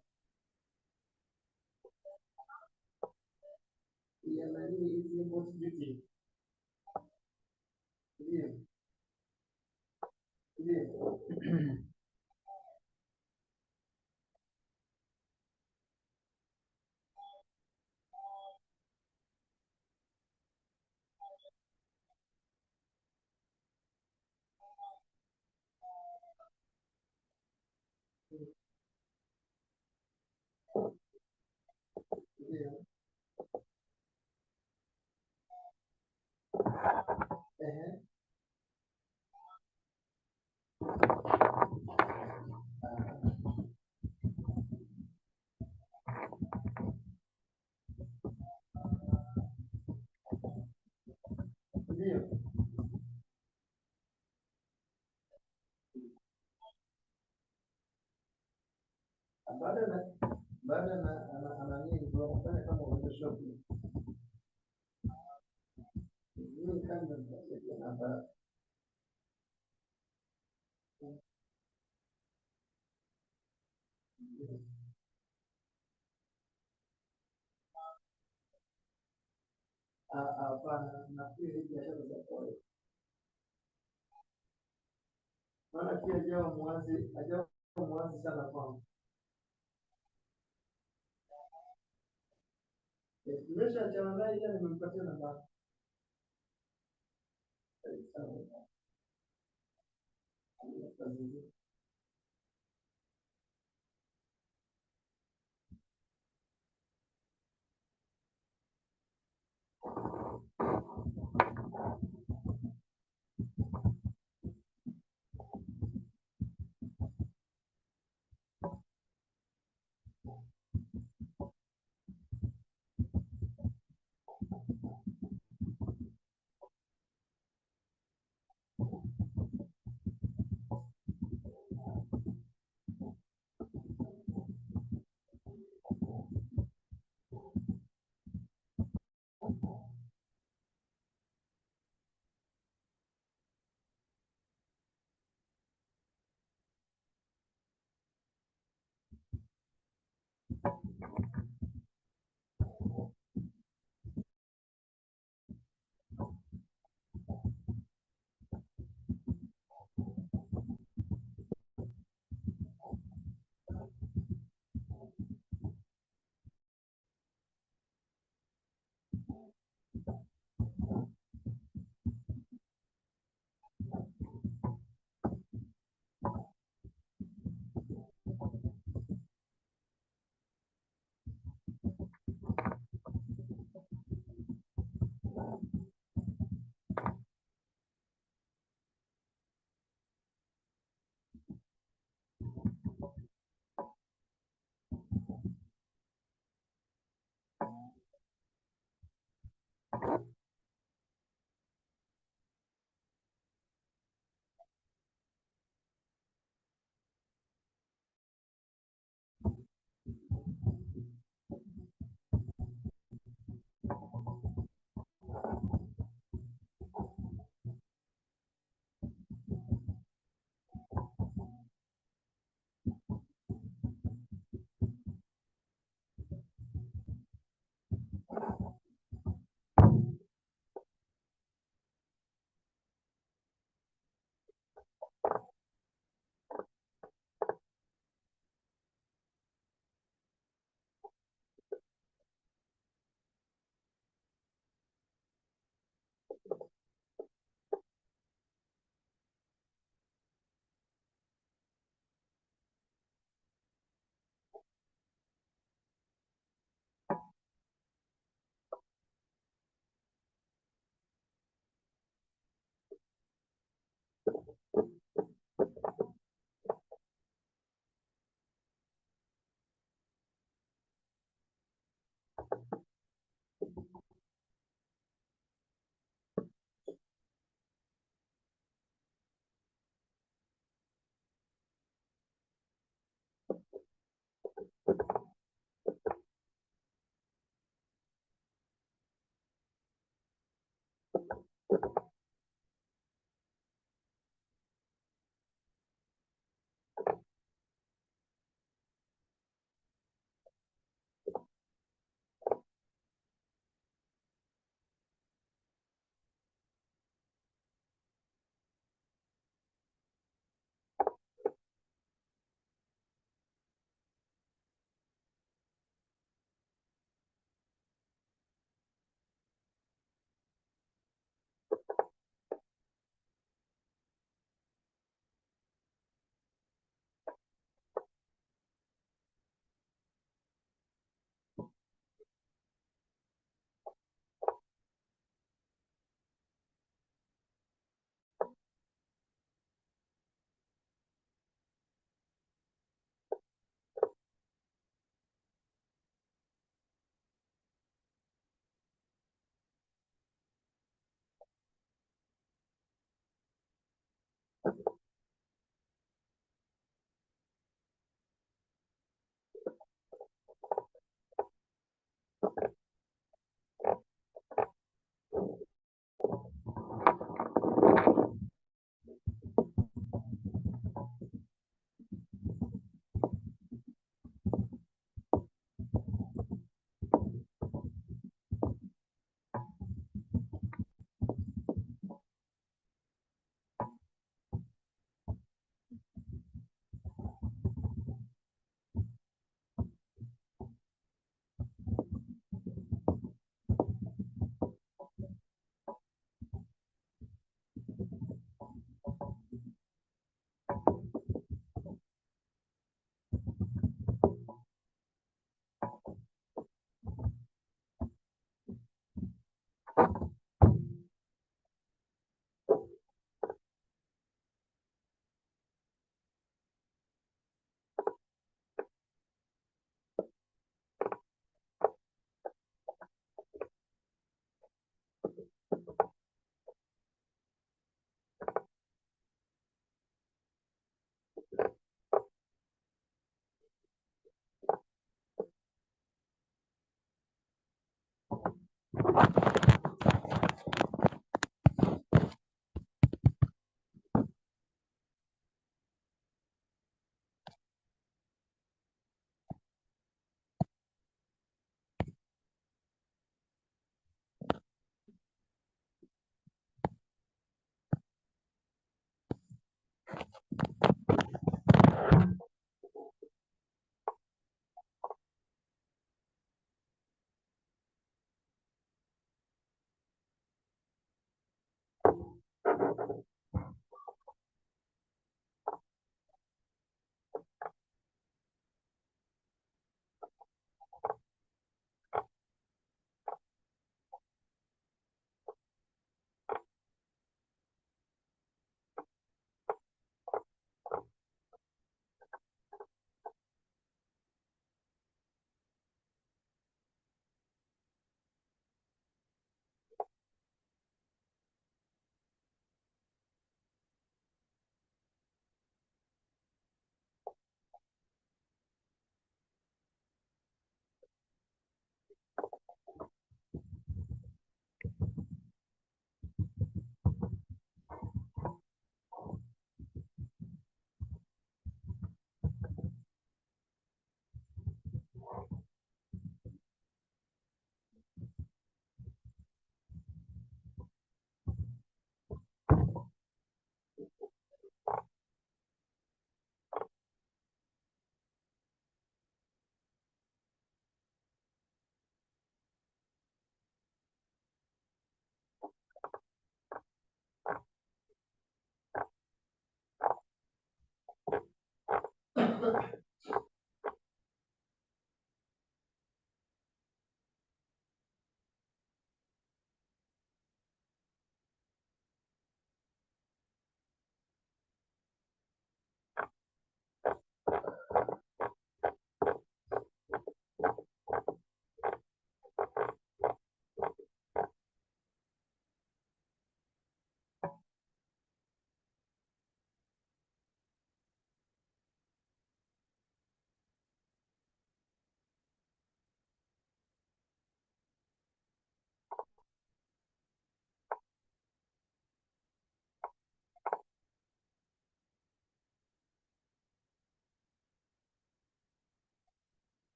Ya nani hizi motivity. Ndio. Ndio. Ndio. Ndio. Baada na nini ndio unafanya kama unaenda shopping. Ndio kama ndio hapana, nafikiri biashara za pole. Maana pia hajawa mwazi sana kwangu. Nimeshaachana naye ila nimempatia namba.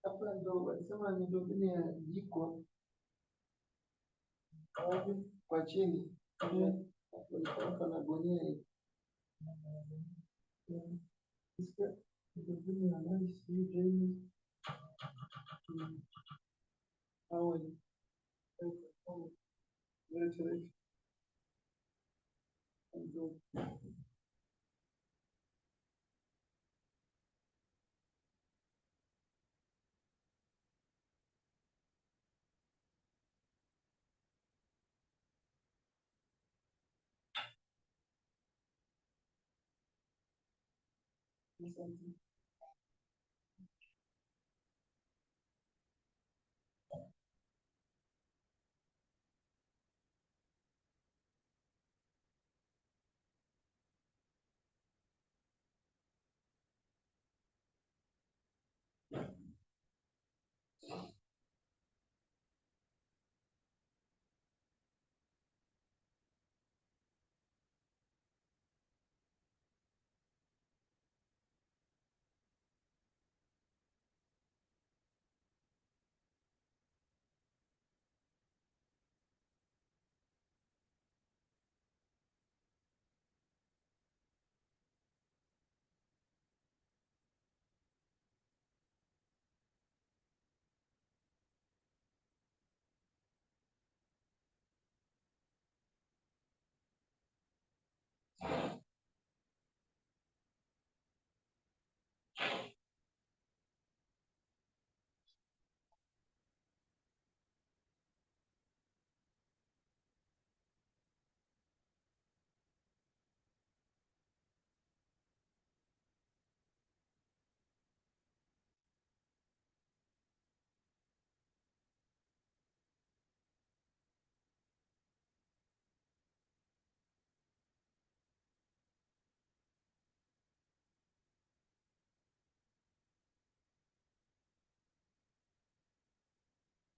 hapa ndo walisema miundombinu ya jiko kwa chini walikuwa na gunia hii. Miundombinu ya maji sijui drainage au something.